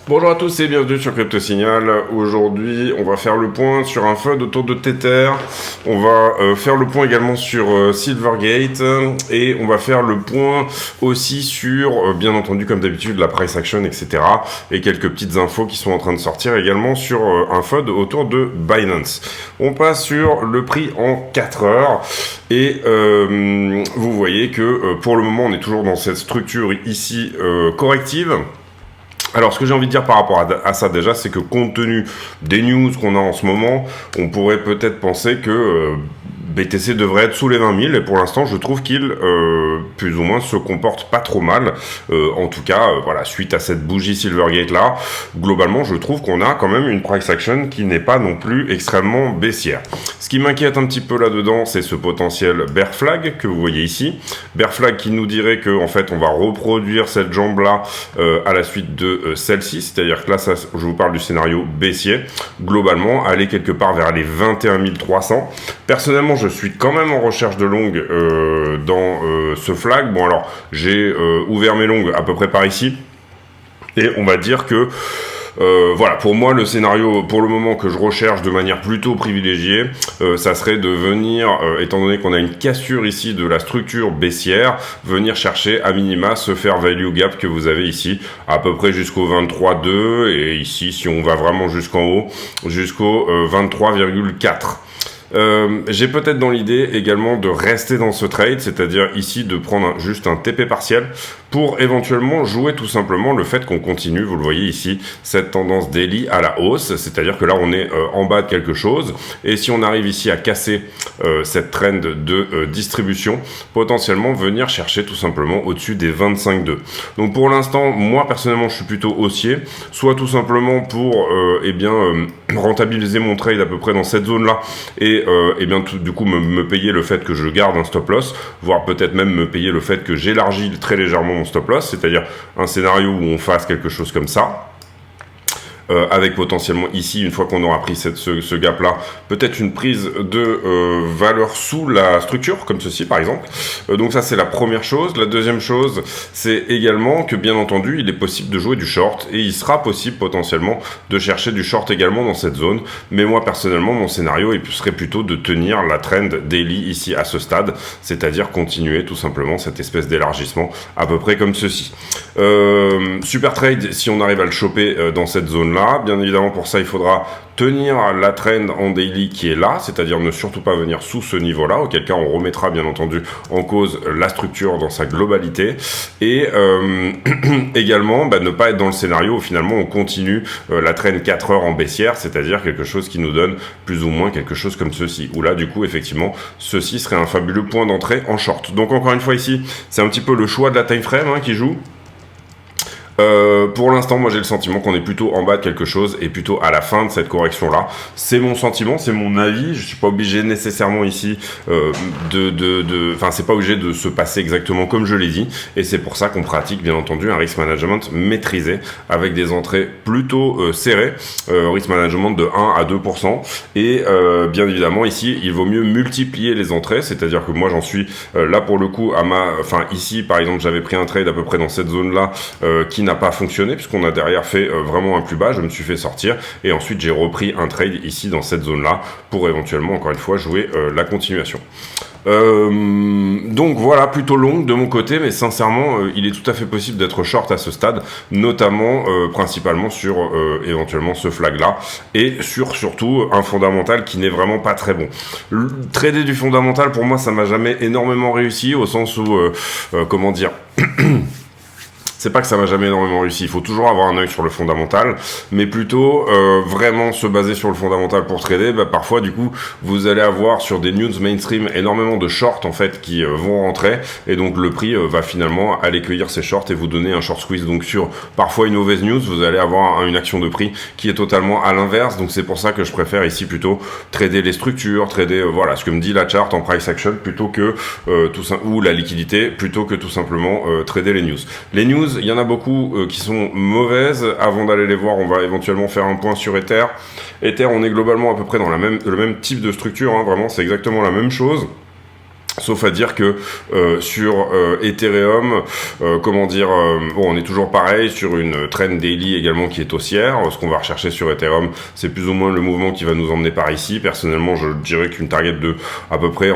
Bonjour à tous et bienvenue sur Crypto Signal. Aujourd'hui, on va faire le point sur un FUD autour de Tether. On va faire le point également sur Silvergate et on va faire le point aussi sur, bien entendu, comme d'habitude, la price action, etc. Et quelques petites infos qui sont en train de sortir également sur un FUD autour de Binance. On passe sur le prix en 4 heures et vous voyez que pour le moment, on est toujours dans cette structure ici corrective. Alors, ce que j'ai envie de dire par rapport à ça déjà, c'est que compte tenu des news qu'on a en ce moment, on pourrait peut-être penser que BTC devrait être sous les 20 000 et pour l'instant, je trouve qu'il, plus ou moins, se comporte pas trop mal. En tout cas, voilà, suite à cette bougie Silvergate là, globalement, je trouve qu'on a quand même une price action qui n'est pas non plus extrêmement baissière. Ce qui m'inquiète un petit peu là-dedans, c'est ce potentiel bear flag que vous voyez ici. Bear flag qui nous dirait que, en fait, on va reproduire cette jambe-là à la suite de celle-ci. C'est-à-dire que là, ça, je vous parle du scénario baissier. Globalement, aller quelque part vers les 21 300. Personnellement, je suis quand même en recherche de longues dans ce flag. Bon, alors, j'ai ouvert mes longues à peu près par ici. Et on va dire que voilà, pour moi, le scénario, pour le moment, que je recherche de manière plutôt privilégiée, ça serait de venir, étant donné qu'on a une cassure ici de la structure baissière, venir chercher à minima ce fair value gap que vous avez ici, à peu près jusqu'au 23,2, et ici, si on va vraiment jusqu'en haut, jusqu'au 23,4. J'ai peut-être dans l'idée également de rester dans ce trade, c'est-à-dire ici de prendre juste un TP partiel pour éventuellement jouer tout simplement le fait qu'on continue, vous le voyez ici, cette tendance daily à la hausse, c'est-à-dire que là on est en bas de quelque chose, et si on arrive ici à casser cette trend de distribution, potentiellement venir chercher tout simplement au-dessus des 25,2. Donc pour l'instant, moi personnellement je suis plutôt haussier, soit tout simplement pour rentabiliser mon trade à peu près dans cette zone-là, et du coup me payer le fait que je garde un stop loss, voire peut-être même me payer le fait que j'élargis très légèrement mon stop loss, c'est-à-dire un scénario où on fasse quelque chose comme ça. Avec potentiellement ici, une fois qu'on aura pris ce gap-là, peut-être une prise de valeur sous la structure, comme ceci par exemple. Donc ça, c'est la première chose. La deuxième chose, c'est également que, bien entendu, il est possible de jouer du short, et il sera possible potentiellement de chercher du short également dans cette zone. Mais moi, personnellement, mon scénario serait plutôt de tenir la trend daily ici à ce stade, c'est-à-dire continuer tout simplement cette espèce d'élargissement, à peu près comme ceci. Super trade, si on arrive à le choper dans cette zone là, bien évidemment pour ça il faudra tenir la trend en daily qui est là, c'est-à-dire ne surtout pas venir sous ce niveau-là, auquel cas on remettra bien entendu en cause la structure dans sa globalité, et également ne pas être dans le scénario où finalement on continue la trend 4 heures en baissière, c'est-à-dire quelque chose qui nous donne plus ou moins quelque chose comme ceci, où là du coup effectivement ceci serait un fabuleux point d'entrée en short. Donc encore une fois ici, c'est un petit peu le choix de la time frame qui joue. Pour l'instant, moi j'ai le sentiment qu'on est plutôt en bas de quelque chose et plutôt à la fin de cette correction-là. C'est mon sentiment, c'est mon avis. Je suis pas obligé nécessairement ici c'est pas obligé de se passer exactement comme je l'ai dit. Et c'est pour ça qu'on pratique bien entendu un risk management maîtrisé avec des entrées plutôt serrées, risk management de 1 à 2%. Et bien évidemment ici, il vaut mieux multiplier les entrées, c'est-à-dire que moi j'en suis là pour le coup ici par exemple j'avais pris un trade à peu près dans cette zone-là qui n'a pas fonctionné puisqu'on a derrière fait vraiment un plus bas, je me suis fait sortir et ensuite j'ai repris un trade ici dans cette zone là pour éventuellement encore une fois jouer la continuation. Donc voilà, plutôt longue de mon côté, mais sincèrement il est tout à fait possible d'être short à ce stade, notamment principalement sur éventuellement ce flag là et sur surtout un fondamental qui n'est vraiment pas très bon. Trader du fondamental pour moi ça m'a jamais énormément réussi au sens où comment dire c'est pas que ça m'a jamais énormément réussi, il faut toujours avoir un œil sur le fondamental, mais plutôt vraiment se baser sur le fondamental pour trader. Parfois du coup vous allez avoir sur des news mainstream énormément de shorts en fait qui vont rentrer, et donc le prix va finalement aller cueillir ces shorts et vous donner un short squeeze. Donc sur parfois une mauvaise news, vous allez avoir une action de prix qui est totalement à l'inverse. Donc c'est pour ça que je préfère ici plutôt trader les structures, trader voilà ce que me dit la chart en price action plutôt que ou la liquidité plutôt que tout simplement trader les news. Les news, il y en a beaucoup qui sont mauvaises. Avant d'aller les voir, on va éventuellement faire un point sur Ether. Ether, on est globalement à peu près dans le même type de structure, vraiment, c'est exactement la même chose. Sauf à dire que sur Ethereum, bon, on est toujours pareil sur une trend daily également qui est haussière. Ce qu'on va rechercher sur Ethereum, c'est plus ou moins le mouvement qui va nous emmener par ici. Personnellement, je dirais qu'une target de à peu près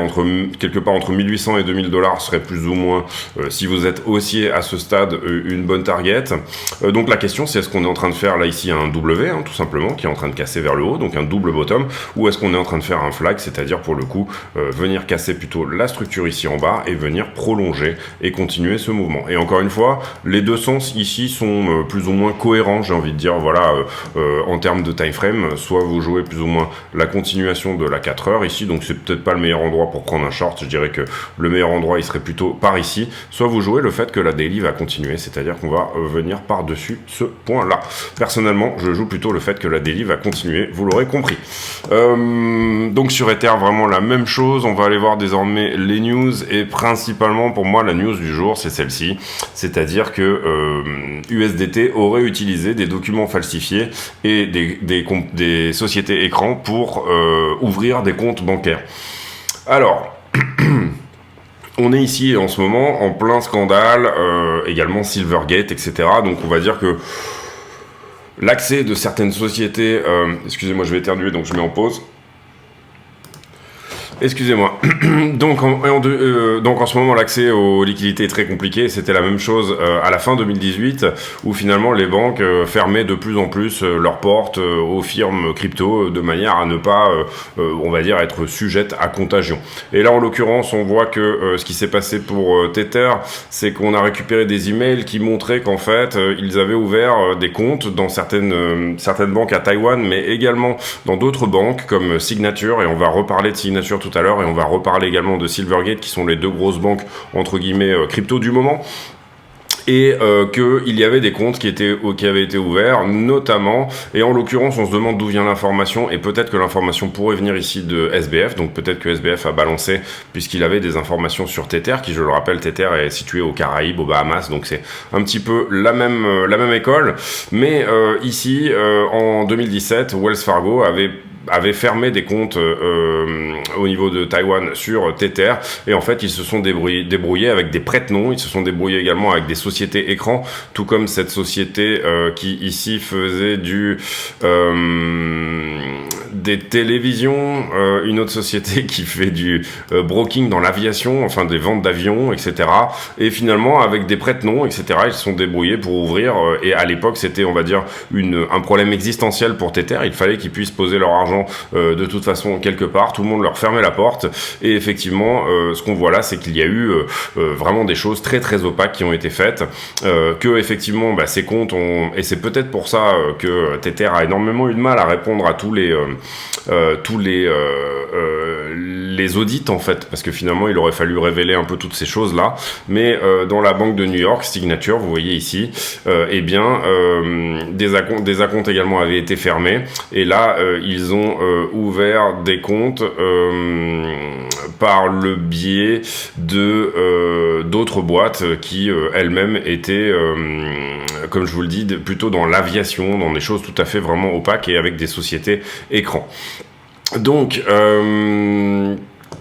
quelque part entre 1800 et 2000 dollars serait plus ou moins, si vous êtes haussier à ce stade, une bonne target. Donc la question, c'est est-ce qu'on est en train de faire là ici un W, tout simplement, qui est en train de casser vers le haut, donc un double bottom, ou est-ce qu'on est en train de faire un flag, c'est-à-dire pour le coup venir casser plutôt la structure ici en bas et venir prolonger et continuer ce mouvement. Et encore une fois, les deux sens ici sont plus ou moins cohérents, j'ai envie de dire, voilà, en termes de time frame, soit vous jouez plus ou moins la continuation de la 4 heures ici, donc c'est peut-être pas le meilleur endroit pour prendre un short, je dirais que le meilleur endroit il serait plutôt par ici, soit vous jouez le fait que la daily va continuer, c'est-à-dire qu'on va venir par-dessus ce point-là. Personnellement, je joue plutôt le fait que la daily va continuer, vous l'aurez compris. Donc sur Ether, vraiment la même chose, on va aller voir désormais les news, et principalement pour moi la news du jour c'est celle-ci, c'est-à-dire que USDT aurait utilisé des documents falsifiés et des sociétés écrans pour ouvrir des comptes bancaires. Alors on est ici en ce moment en plein scandale, également Silvergate, etc. Donc on va dire que l'accès de certaines sociétés, excusez-moi je vais éternuer donc je mets en pause. Excusez-moi. Donc en ce moment, l'accès aux liquidités est très compliqué. C'était la même chose à la fin 2018, où finalement les banques fermaient de plus en plus leurs portes aux firmes crypto de manière à ne pas, on va dire, être sujettes à contagion. Et là, en l'occurrence, on voit que ce qui s'est passé pour Tether, c'est qu'on a récupéré des emails qui montraient qu'en fait, ils avaient ouvert des comptes dans certaines banques à Taïwan, mais également dans d'autres banques comme Signature, et on va reparler de Signature tout à l'heure, et on va reparler également de Silvergate, qui sont les deux grosses banques entre guillemets crypto du moment. Et qu'il y avait des comptes qui avaient été ouverts, notamment, et en l'occurrence on se demande d'où vient l'information, et peut-être que l'information pourrait venir ici de SBF, donc peut-être que SBF a balancé, puisqu'il avait des informations sur Tether, qui je le rappelle, Tether est situé aux Caraïbes, aux Bahamas, donc c'est un petit peu la même école, mais ici, en 2017, Wells Fargo avait fermé des comptes au niveau de Taïwan sur Tether, et en fait ils se sont débrouillés avec des prête-noms, ils se sont débrouillés également avec des sociétés écrans, tout comme cette société qui ici faisait des télévisions, une autre société qui fait du broking dans l'aviation, enfin des ventes d'avions, etc. Et finalement avec des prête-noms, etc. ils se sont débrouillés pour ouvrir, et à l'époque c'était, on va dire, un problème existentiel pour Tether, il fallait qu'ils puissent poser leur argent de toute façon quelque part, tout le monde leur fermait la porte, et effectivement ce qu'on voit là c'est qu'il y a eu vraiment des choses très très opaques qui ont été faites, que effectivement ces comptes et c'est peut-être pour ça que Tether a énormément eu de mal à répondre à tous les audits en fait, parce que finalement il aurait fallu révéler un peu toutes ces choses là, mais dans la banque de New York, Signature, vous voyez ici, des acomptes également avaient été fermés, et là ils ont ouvert des comptes par le biais de d'autres boîtes qui elles-mêmes étaient, comme je vous le dis, plutôt dans l'aviation, dans des choses tout à fait vraiment opaques, et avec des sociétés écrans. Donc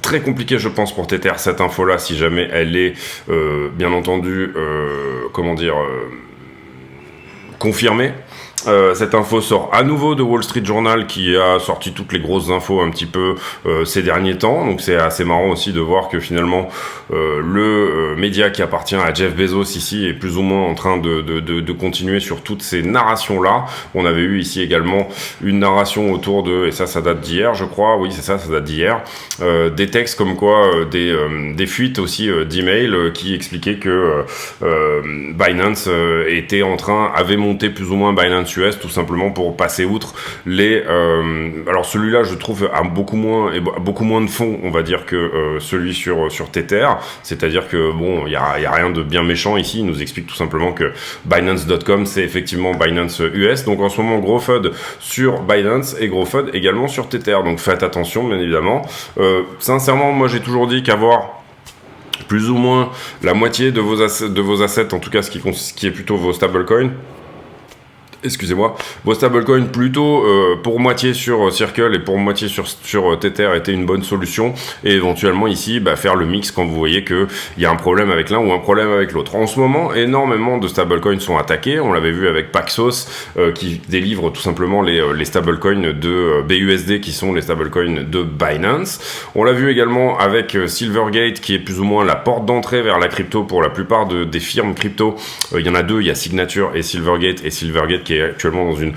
très compliqué je pense pour Tether cette info là, si jamais elle est bien entendu confirmée. Cette info sort à nouveau de Wall Street Journal, qui a sorti toutes les grosses infos un petit peu ces derniers temps, donc c'est assez marrant aussi de voir que finalement le média qui appartient à Jeff Bezos ici est plus ou moins en train de continuer sur toutes ces narrations là. On avait eu ici également une narration autour de, et ça date d'hier je crois, oui c'est ça date d'hier, des textes comme quoi des fuites aussi d'emails qui expliquaient que Binance avait monté plus ou moins Binance US, tout simplement pour passer outre les alors celui-là je trouve a beaucoup moins de fond, on va dire, que celui sur Tether, c'est-à-dire que bon, il y a rien de bien méchant ici. Il nous explique tout simplement que Binance.com c'est effectivement Binance US, donc en ce moment gros FUD sur Binance et gros FUD également sur Tether, donc faites attention bien évidemment. Sincèrement moi j'ai toujours dit qu'avoir plus ou moins la moitié de vos assets, en tout cas ce qui est plutôt vos stablecoins, excusez-moi, vos stablecoins plutôt pour moitié sur Circle et pour moitié sur Tether était une bonne solution, et éventuellement ici faire le mix quand vous voyez qu'il y a un problème avec l'un ou un problème avec l'autre. En ce moment, énormément de stablecoins sont attaqués, on l'avait vu avec Paxos qui délivre tout simplement les stablecoins de BUSD qui sont les stablecoins de Binance. On l'a vu également avec Silvergate qui est plus ou moins la porte d'entrée vers la crypto pour la plupart des firmes crypto. Il y en a deux, il y a Signature et Silvergate qui est actuellement dans une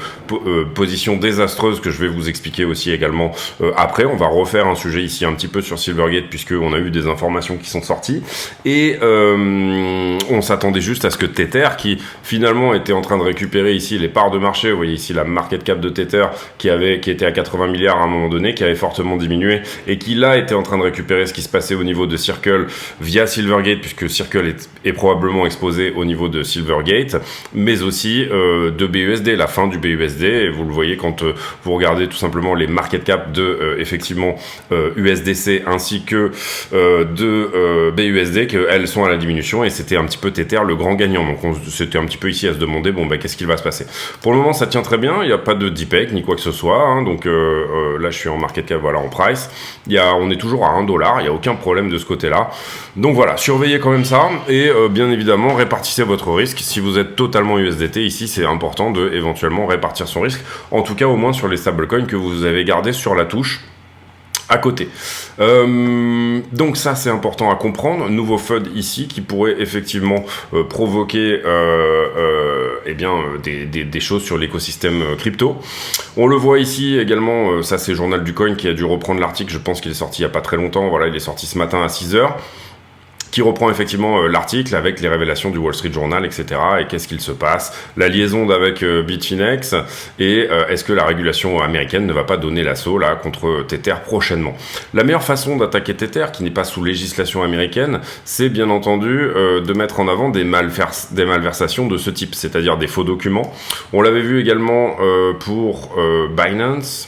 position désastreuse que je vais vous expliquer aussi également après. On va refaire un sujet ici un petit peu sur Silvergate puisqu'on a eu des informations qui sont sorties et on s'attendait juste à ce que Tether, qui finalement était en train de récupérer ici les parts de marché, vous voyez ici la market cap de Tether qui était à 80 milliards à un moment donné, qui avait fortement diminué et qui là était en train de récupérer ce qui se passait au niveau de Circle via Silvergate, puisque Circle est probablement exposé au niveau de Silvergate, mais aussi de BUSD, la fin du BUSD, et vous le voyez quand vous regardez tout simplement les market cap de effectivement USDC ainsi que de BUSD, qu'elles sont à la diminution, et c'était un petit peu Tether le grand gagnant. Donc c'était un petit peu ici à se demander qu'est-ce qu'il va se passer. Pour le moment ça tient très bien, il n'y a pas de DPEG ni quoi que ce soit, hein, donc là je suis en market cap, voilà, en price, on est toujours à $1, il n'y a aucun problème de ce côté-là. Donc voilà, surveillez quand même ça, et bien évidemment répartissez votre risque. Si vous êtes totalement USDT, ici c'est important de éventuellement répartir son risque, en tout cas au moins sur les stablecoins que vous avez gardés sur la touche à côté. Donc ça c'est important à comprendre. Nouveau FUD ici qui pourrait effectivement provoquer des choses sur l'écosystème crypto. On le voit ici également, ça c'est Journal du Coin qui a dû reprendre l'article, je pense qu'il est sorti il n'y a pas très longtemps, voilà, il est sorti ce matin à 6h. Qui reprend effectivement l'article avec les révélations du Wall Street Journal, etc. Et qu'est-ce qu'il se passe, la liaison avec Bitfinex, et est-ce que la régulation américaine ne va pas donner l'assaut là contre Tether prochainement. La meilleure façon d'attaquer Tether, qui n'est pas sous législation américaine, c'est bien entendu de mettre en avant des malversations de ce type, c'est-à-dire des faux documents. On l'avait vu également pour Binance.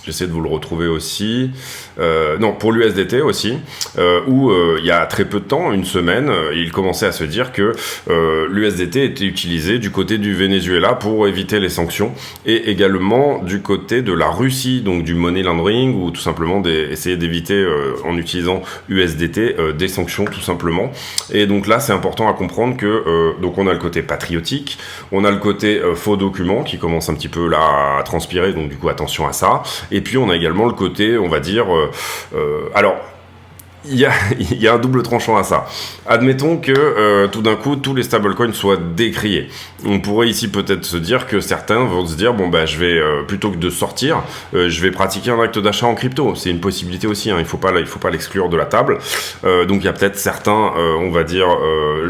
J'essaie de vous le retrouver aussi. Non, pour l'USDT aussi, où il y a très peu de temps, une semaine, il commençait à se dire que l'USDT était utilisé du côté du Venezuela pour éviter les sanctions, et également du côté de la Russie, donc du money laundering, ou tout simplement essayer d'éviter en utilisant USDT des sanctions tout simplement. Et donc là, c'est important à comprendre que donc on a le côté patriotique, on a le côté faux document qui commence un petit peu là à transpirer, donc du coup attention à ça. Et puis on a également le côté, on va dire, alors il y a un double tranchant à ça. Admettons que tout d'un coup tous les stablecoins soient décriés. On pourrait ici peut-être se dire que certains vont se dire je vais plutôt que de sortir, je vais pratiquer un acte d'achat en crypto. C'est une possibilité aussi, hein, il faut pas l'exclure de la table. Donc il y a peut-être certains, on va dire,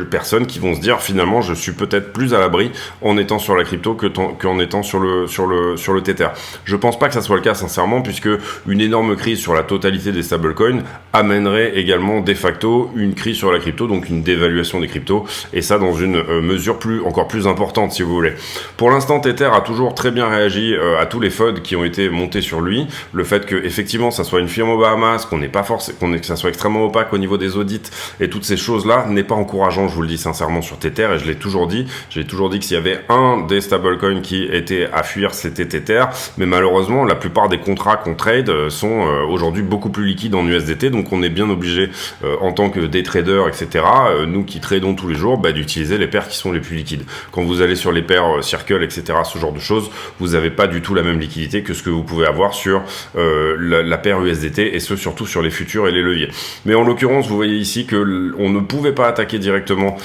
personnes qui vont se dire finalement je suis peut-être plus à l'abri en étant sur la crypto qu'en étant sur le Tether. Je pense pas que ça soit le cas sincèrement, puisque une énorme crise sur la totalité des stablecoins amènerait également de facto une crise sur la crypto, donc une dévaluation des cryptos, et ça dans une mesure encore plus importante si vous voulez. Pour l'instant, Tether a toujours très bien réagi à tous les FUD qui ont été montés sur lui. Le fait que effectivement ça soit une firme aux Bahamas, que ça soit extrêmement opaque au niveau des audits et toutes ces choses là n'est pas encourageant, je vous le dis sincèrement, sur Tether, et je l'ai toujours dit. J'ai toujours dit que s'il y avait un des stablecoins qui était à fuir, c'était Tether, mais malheureusement la plupart des contrats qu'on trade sont aujourd'hui beaucoup plus liquides en USDT, donc on est bien obligé en tant que day trader, etc., nous qui tradons tous les jours, d'utiliser les paires qui sont les plus liquides. Quand vous allez sur les paires Circle, etc., ce genre de choses, vous n'avez pas du tout la même liquidité que ce que vous pouvez avoir sur la paire USDT, et ce surtout sur les futurs et les leviers. Mais en l'occurrence, vous voyez ici que on ne pouvait pas attaquer directement,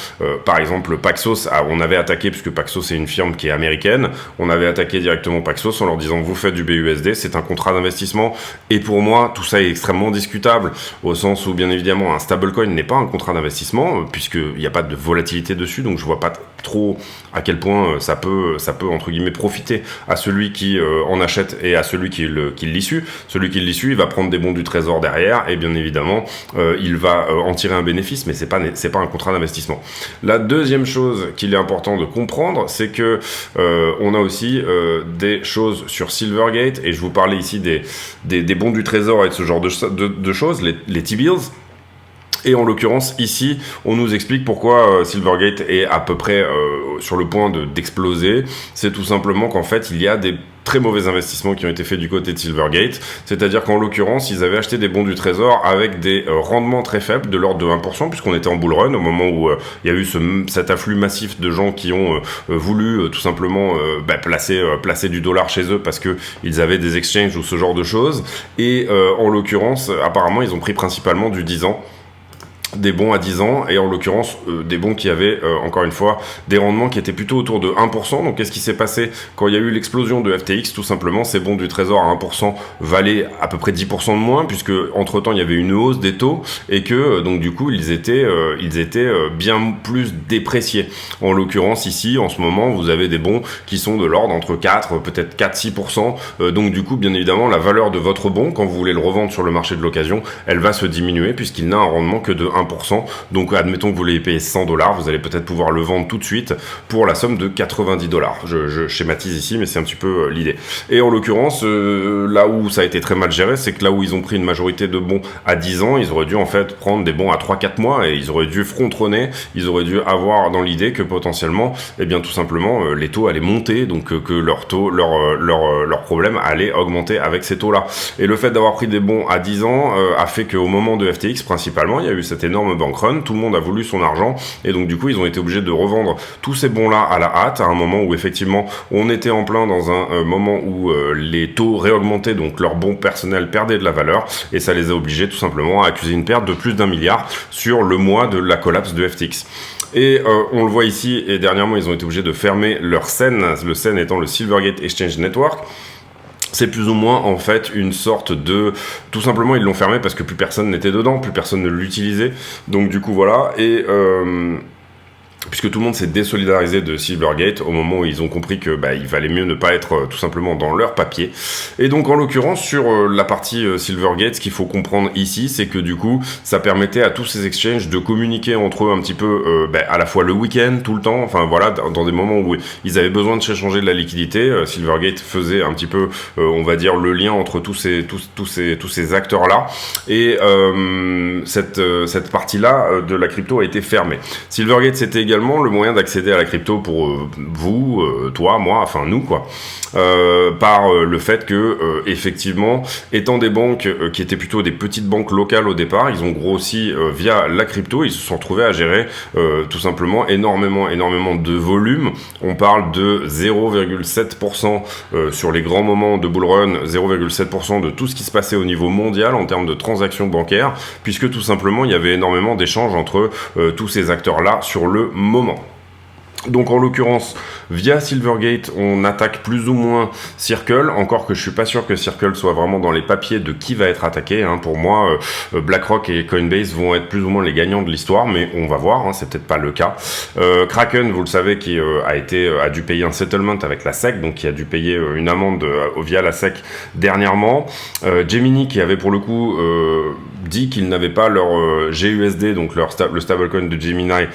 par exemple Paxos, on avait attaqué, puisque Paxos est une firme qui est américaine, on avait attaqué directement Paxos en leur disant vous faites du BUSD, c'est un contrat d'investissement, et pour moi tout ça est extrêmement discutable, au sens où bien évidemment un stablecoin n'est pas un contrat d'investissement, puisqu'il n'y a pas de volatilité dessus, donc je vois pas trop à quel point ça peut entre guillemets profiter à celui qui en achète et à celui qui l'issue. Celui qui l'issue, il va prendre des bons du trésor derrière, et bien évidemment il va en tirer un bénéfice, mais c'est pas un contrat d'investissement. La deuxième chose qu'il est important de comprendre, c'est que on a aussi des choses sur Silvergate, et je vous parlais ici des bons du trésor et de ce genre de choses, les T-bills. Et en l'occurrence, ici, on nous explique pourquoi Silvergate est à peu près sur le point d'exploser. C'est tout simplement qu'en fait, il y a des très mauvais investissements qui ont été faits du côté de Silvergate, c'est-à-dire qu'en l'occurrence, ils avaient acheté des bons du trésor avec des rendements très faibles, de l'ordre de 1%, puisqu'on était en bull run, au moment où il y a eu cet afflux massif de gens qui ont voulu tout simplement placer du dollar chez eux parce qu'ils avaient des exchanges ou ce genre de choses. Et en l'occurrence, apparemment, ils ont pris principalement du 10 ans. Des bons à 10 ans, et en l'occurrence des bons qui avaient, encore une fois, des rendements qui étaient plutôt autour de 1%. Donc qu'est-ce qui s'est passé quand il y a eu l'explosion de FTX? Tout simplement, ces bons du trésor à 1% valaient à peu près 10% de moins, puisque entre-temps, il y avait une hausse des taux, et que donc du coup, ils étaient bien plus dépréciés. En l'occurrence, ici, en ce moment, vous avez des bons qui sont de l'ordre entre 4, peut-être 4-6%. Donc du coup, bien évidemment, la valeur de votre bon, quand vous voulez le revendre sur le marché de l'occasion, elle va se diminuer, puisqu'il n'a un rendement que de 1%. Donc admettons que vous l'ayez payé $100, vous allez peut-être pouvoir le vendre tout de suite pour la somme de $90. Je schématise ici, mais c'est un petit peu l'idée. Et en l'occurrence, là où ça a été très mal géré, c'est que là où ils ont pris une majorité de bons à 10 ans, ils auraient dû en fait prendre des bons à 3-4 mois, et ils auraient dû front-runner, ils auraient dû avoir dans l'idée que potentiellement, eh bien tout simplement, les taux allaient monter, donc que leur taux, leur problème allait augmenter avec ces taux-là. Et le fait d'avoir pris des bons à 10 ans a fait qu'au moment de FTX principalement, il y a eu cette énorme bank run, tout le monde a voulu son argent, et donc du coup ils ont été obligés de revendre tous ces bons là à la hâte, à un moment où effectivement on était en plein dans un moment où les taux réaugmentaient, donc leurs bons personnels perdaient de la valeur, et ça les a obligés tout simplement à accuser une perte de plus d'1 milliard sur le mois de la collapse de FTX. Et on le voit ici, et dernièrement ils ont été obligés de fermer leur SEN, le SEN étant le Silvergate Exchange Network. C'est plus ou moins en fait une sorte de... Tout simplement ils l'ont fermé parce que plus personne n'était dedans, plus personne ne l'utilisait. Donc du coup voilà, et... puisque tout le monde s'est désolidarisé de Silvergate au moment où ils ont compris que il valait mieux ne pas être tout simplement dans leur papier. Et donc en l'occurrence sur la partie Silvergate, ce qu'il faut comprendre ici, c'est que du coup ça permettait à tous ces exchanges de communiquer entre eux un petit peu à la fois le week-end, tout le temps, enfin voilà, dans des moments où ils avaient besoin de s'échanger de la liquidité. Silvergate faisait un petit peu on va dire le lien entre tous ces acteurs là, et cette partie là de la crypto a été fermée. Silvergate, c'était également le moyen d'accéder à la crypto pour vous, toi, moi, enfin nous quoi, par le fait que effectivement, étant des banques qui étaient plutôt des petites banques locales au départ, ils ont grossi via la crypto, ils se sont retrouvés à gérer tout simplement énormément de volume. On parle de 0,7% sur les grands moments de bull run, 0,7% de tout ce qui se passait au niveau mondial en termes de transactions bancaires, puisque tout simplement il y avait énormément d'échanges entre tous ces acteurs là sur le moment. Donc en l'occurrence, via Silvergate, on attaque plus ou moins Circle, encore que je suis pas sûr que Circle soit vraiment dans les papiers de qui va être attaqué, hein. Pour moi, BlackRock et Coinbase vont être plus ou moins les gagnants de l'histoire, mais on va voir, hein, c'est peut-être pas le cas. Kraken, vous le savez, qui a dû payer un settlement avec la SEC, donc qui a dû payer une amende via la SEC dernièrement. Gemini, qui avait pour le coup dit qu'ils n'avaient pas leur GUSD, donc le stablecoin de Gemini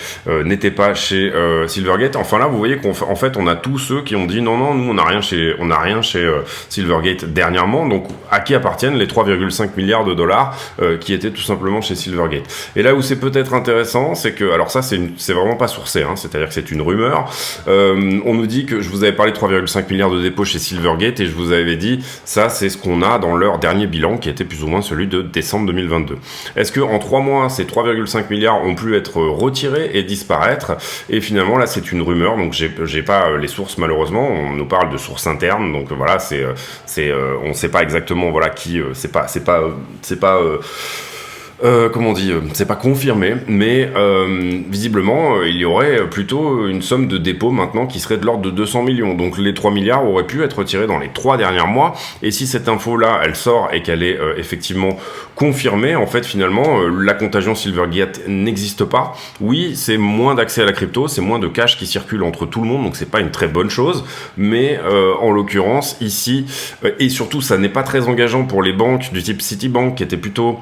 n'était pas chez Silvergate. Enfin là, vous voyez qu'en fait, on a tous ceux qui ont dit non, nous on n'a rien chez Silvergate dernièrement. Donc à qui appartiennent les 3,5 milliards de dollars qui étaient tout simplement chez Silvergate. Et là où c'est peut-être intéressant, c'est que, alors ça c'est vraiment pas sourcé, hein, c'est-à-dire que c'est une rumeur. On nous dit que je vous avais parlé de 3,5 milliards de dépôts chez Silvergate, et je vous avais dit ça c'est ce qu'on a dans leur dernier bilan qui était plus ou moins celui de décembre 2022. Est-ce que en 3 mois ces 3,5 milliards ont pu être retirés et disparaître? Et finalement là c'est une rumeur, donc j'ai pas les sources malheureusement. On nous parle de sources internes, donc voilà, on sait pas exactement voilà qui, c'est pas comment on dit, c'est pas confirmé, mais visiblement il y aurait plutôt une somme de dépôt maintenant qui serait de l'ordre de 200 millions. Donc les 3 milliards auraient pu être retirés dans les 3 derniers mois. Et si cette info-là, elle sort et qu'elle est effectivement confirmée, en fait finalement la contagion Silvergate n'existe pas. Oui, c'est moins d'accès à la crypto, c'est moins de cash qui circule entre tout le monde, donc c'est pas une très bonne chose. Mais en l'occurrence ici, et surtout ça n'est pas très engageant pour les banques du type Citibank qui étaient plutôt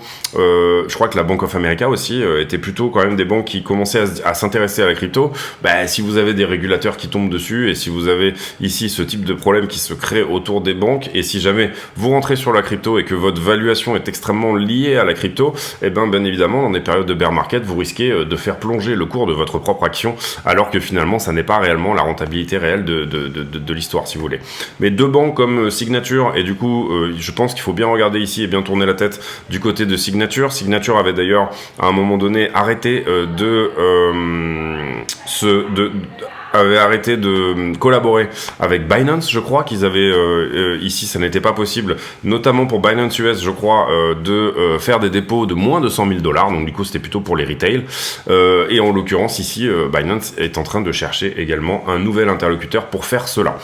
je crois que la Bank of America aussi était plutôt quand même des banques qui commençaient à s'intéresser à la crypto. Bah, si vous avez des régulateurs qui tombent dessus et si vous avez ici ce type de problème qui se crée autour des banques, et si jamais vous rentrez sur la crypto et que votre valuation est extrêmement liée à la crypto, et ben bien évidemment dans des périodes de bear market vous risquez de faire plonger le cours de votre propre action, alors que finalement ça n'est pas réellement la rentabilité réelle de l'histoire, si vous voulez. Mais deux banques comme Signature, et du coup je pense qu'il faut bien regarder ici et bien tourner la tête du côté de Signature. Signature avait d'ailleurs à un moment donné arrêté avait arrêté de collaborer avec Binance, je crois qu'ils avaient ici ça n'était pas possible, notamment pour Binance US, je crois, de faire des dépôts de moins de 100 000 $, donc du coup c'était plutôt pour les retail, et en l'occurrence ici Binance est en train de chercher également un nouvel interlocuteur pour faire cela.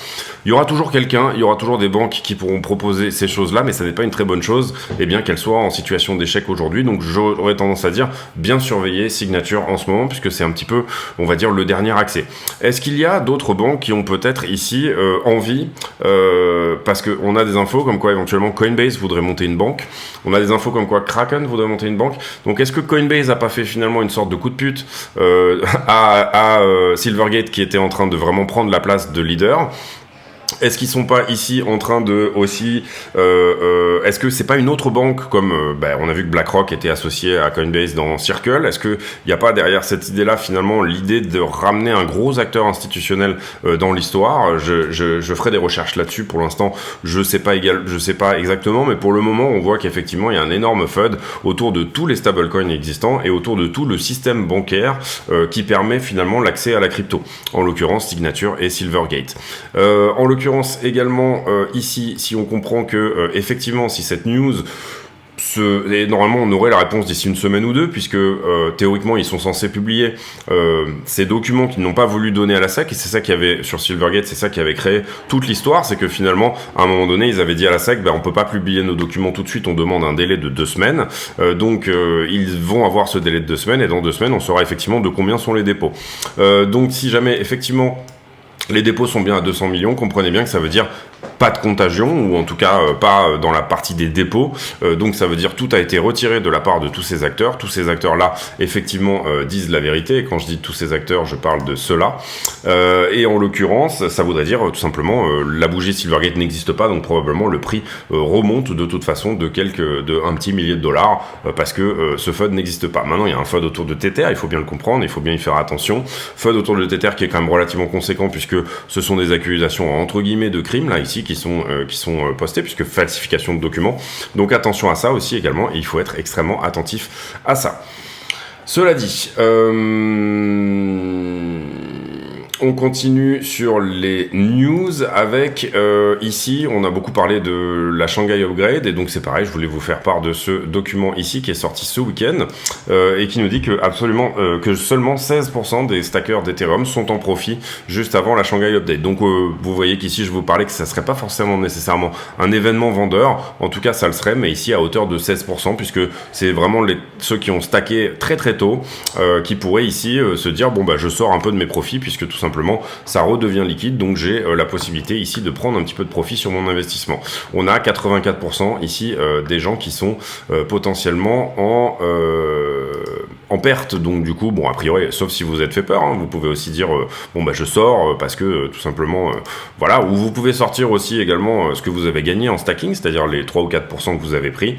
Il y aura toujours quelqu'un, il y aura toujours des banques qui pourront proposer ces choses-là, mais ça n'est pas une très bonne chose, et bien qu'elles soient en situation d'échec aujourd'hui, donc j'aurais tendance à dire bien surveiller Signature en ce moment, puisque c'est un petit peu, on va dire, le dernier accès. Est-ce qu'il y a d'autres banques qui ont peut-être ici envie, parce qu'on a des infos comme quoi éventuellement Coinbase voudrait monter une banque, on a des infos comme quoi Kraken voudrait monter une banque, donc est-ce que Coinbase a pas fait finalement une sorte de coup de pute à Silvergate qui était en train de vraiment prendre la place de leader? Est-ce qu'ils sont pas ici en train de aussi est-ce que c'est pas une autre banque comme on a vu que BlackRock était associé à Coinbase dans Circle? Est-ce que il y a pas derrière cette idée-là finalement l'idée de ramener un gros acteur institutionnel dans l'histoire? Je ferai des recherches là-dessus. Pour l'instant, je sais pas exactement, mais pour le moment, on voit qu'effectivement il y a un énorme FUD autour de tous les stablecoins existants et autour de tout le système bancaire qui permet finalement l'accès à la crypto. En l'occurrence, Signature et Silvergate. En l'occurrence également ici, si on comprend que effectivement si cette news et normalement on aurait la réponse d'ici une semaine ou deux, puisque théoriquement ils sont censés publier ces documents qu'ils n'ont pas voulu donner à la SEC, et c'est ça qui avait sur Silvergate, c'est ça qui avait créé toute l'histoire, c'est que finalement à un moment donné ils avaient dit à la SEC on peut pas publier nos documents tout de suite, on demande un délai de 2 semaines, donc ils vont avoir ce délai de 2 semaines, et dans 2 semaines on saura effectivement de combien sont les dépôts. Donc si jamais effectivement les dépôts sont bien à 200 millions, comprenez bien que ça veut dire pas de contagion, ou en tout cas pas dans la partie des dépôts, donc ça veut dire tout a été retiré de la part de tous ces acteurs. Tous ces acteurs-là, effectivement, disent la vérité, et quand je dis tous ces acteurs, je parle de ceux-là, et en l'occurrence, ça voudrait dire tout simplement la bougie Silvergate n'existe pas, donc probablement le prix remonte de toute façon de un petit millier de dollars, parce que ce FUD n'existe pas. Maintenant, il y a un FUD autour de Tether, il faut bien le comprendre, il faut bien y faire attention. FUD autour de Tether qui est quand même relativement conséquent, puisque ce sont des accusations entre guillemets de crimes, là, ici, qui sont postés, puisque falsification de documents. Donc attention à ça aussi également, et il faut être extrêmement attentif à ça. Cela dit, on continue sur les news avec ici, on a beaucoup parlé de la Shanghai Upgrade, et donc c'est pareil, je voulais vous faire part de ce document ici qui est sorti ce week-end et qui nous dit que que seulement 16% des stackers d'Ethereum sont en profit juste avant la Shanghai Update. Donc vous voyez qu'ici je vous parlais que ça serait pas forcément nécessairement un événement vendeur, en tout cas ça le serait, mais ici à hauteur de 16%, puisque c'est vraiment ceux qui ont stacké très très tôt qui pourraient ici se dire je sors un peu de mes profits, puisque tout simplement ça redevient liquide, donc j'ai la possibilité ici de prendre un petit peu de profit sur mon investissement. On a 84% ici des gens qui sont potentiellement en perte, donc du coup a priori, sauf si vous êtes fait peur, vous pouvez aussi dire je sors parce que tout simplement voilà, ou vous pouvez sortir aussi également ce que vous avez gagné en stacking, c'est-à-dire les 3 ou 4% que vous avez pris.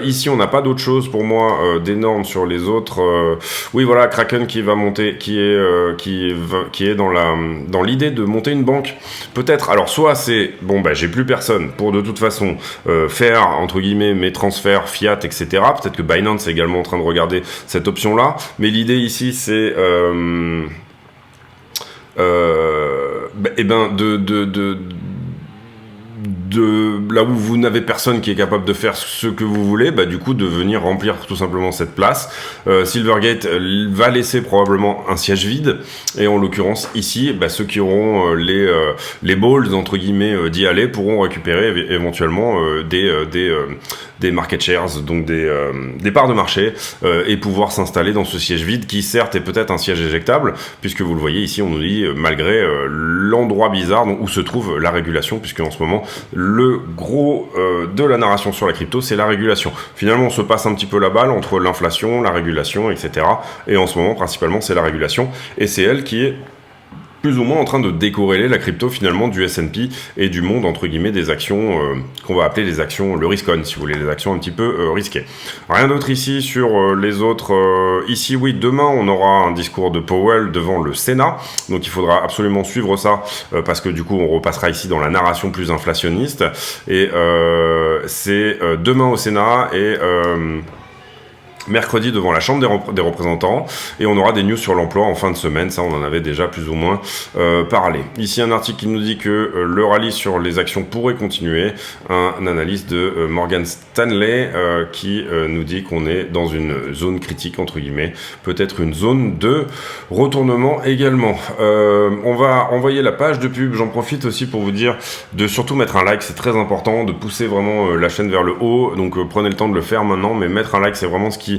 Ici on n'a pas d'autre chose pour moi d'énorme sur les autres. Oui voilà, Kraken qui va monter, qui est dans l'idée de monter une banque. Peut-être, alors soit c'est j'ai plus personne pour de toute façon faire entre guillemets mes transferts fiat, etc. Peut-être que Binance est également en train de regarder cette option là, mais l'idée ici c'est de là où vous n'avez personne qui est capable de faire ce que vous voulez, du coup de venir remplir tout simplement cette place. Silvergate va laisser probablement un siège vide, et en l'occurrence ici ceux qui auront les balls entre guillemets d'y aller pourront récupérer éventuellement des market shares, donc des parts de marché, et pouvoir s'installer dans ce siège vide qui certes est peut-être un siège éjectable, puisque vous le voyez ici, on nous dit malgré l'endroit bizarre où se trouve la régulation, puisque en ce moment le gros de la narration sur la crypto, c'est la régulation. Finalement, on se passe un petit peu la balle entre l'inflation, la régulation, etc. Et en ce moment, principalement, c'est la régulation, et c'est elle qui est plus ou moins en train de décorréler la crypto finalement du S&P et du monde entre guillemets des actions qu'on va appeler les actions, le risk on si vous voulez, les actions un petit peu risquées. Rien d'autre ici sur les autres. Ici oui, demain on aura un discours de Powell devant le Sénat, donc il faudra absolument suivre ça parce que du coup on repassera ici dans la narration plus inflationniste et c'est demain au Sénat et mercredi devant la Chambre des représentants, et on aura des news sur l'emploi en fin de semaine, ça on en avait déjà plus ou moins parlé. Ici un article qui nous dit que le rallye sur les actions pourrait continuer, un analyste de Morgan Stanley qui nous dit qu'on est dans une zone critique entre guillemets, peut-être une zone de retournement également. On va envoyer la page de pub, j'en profite aussi pour vous dire de surtout mettre un like, c'est très important, de pousser vraiment la chaîne vers le haut, donc prenez le temps de le faire maintenant, mais mettre un like c'est vraiment ce qui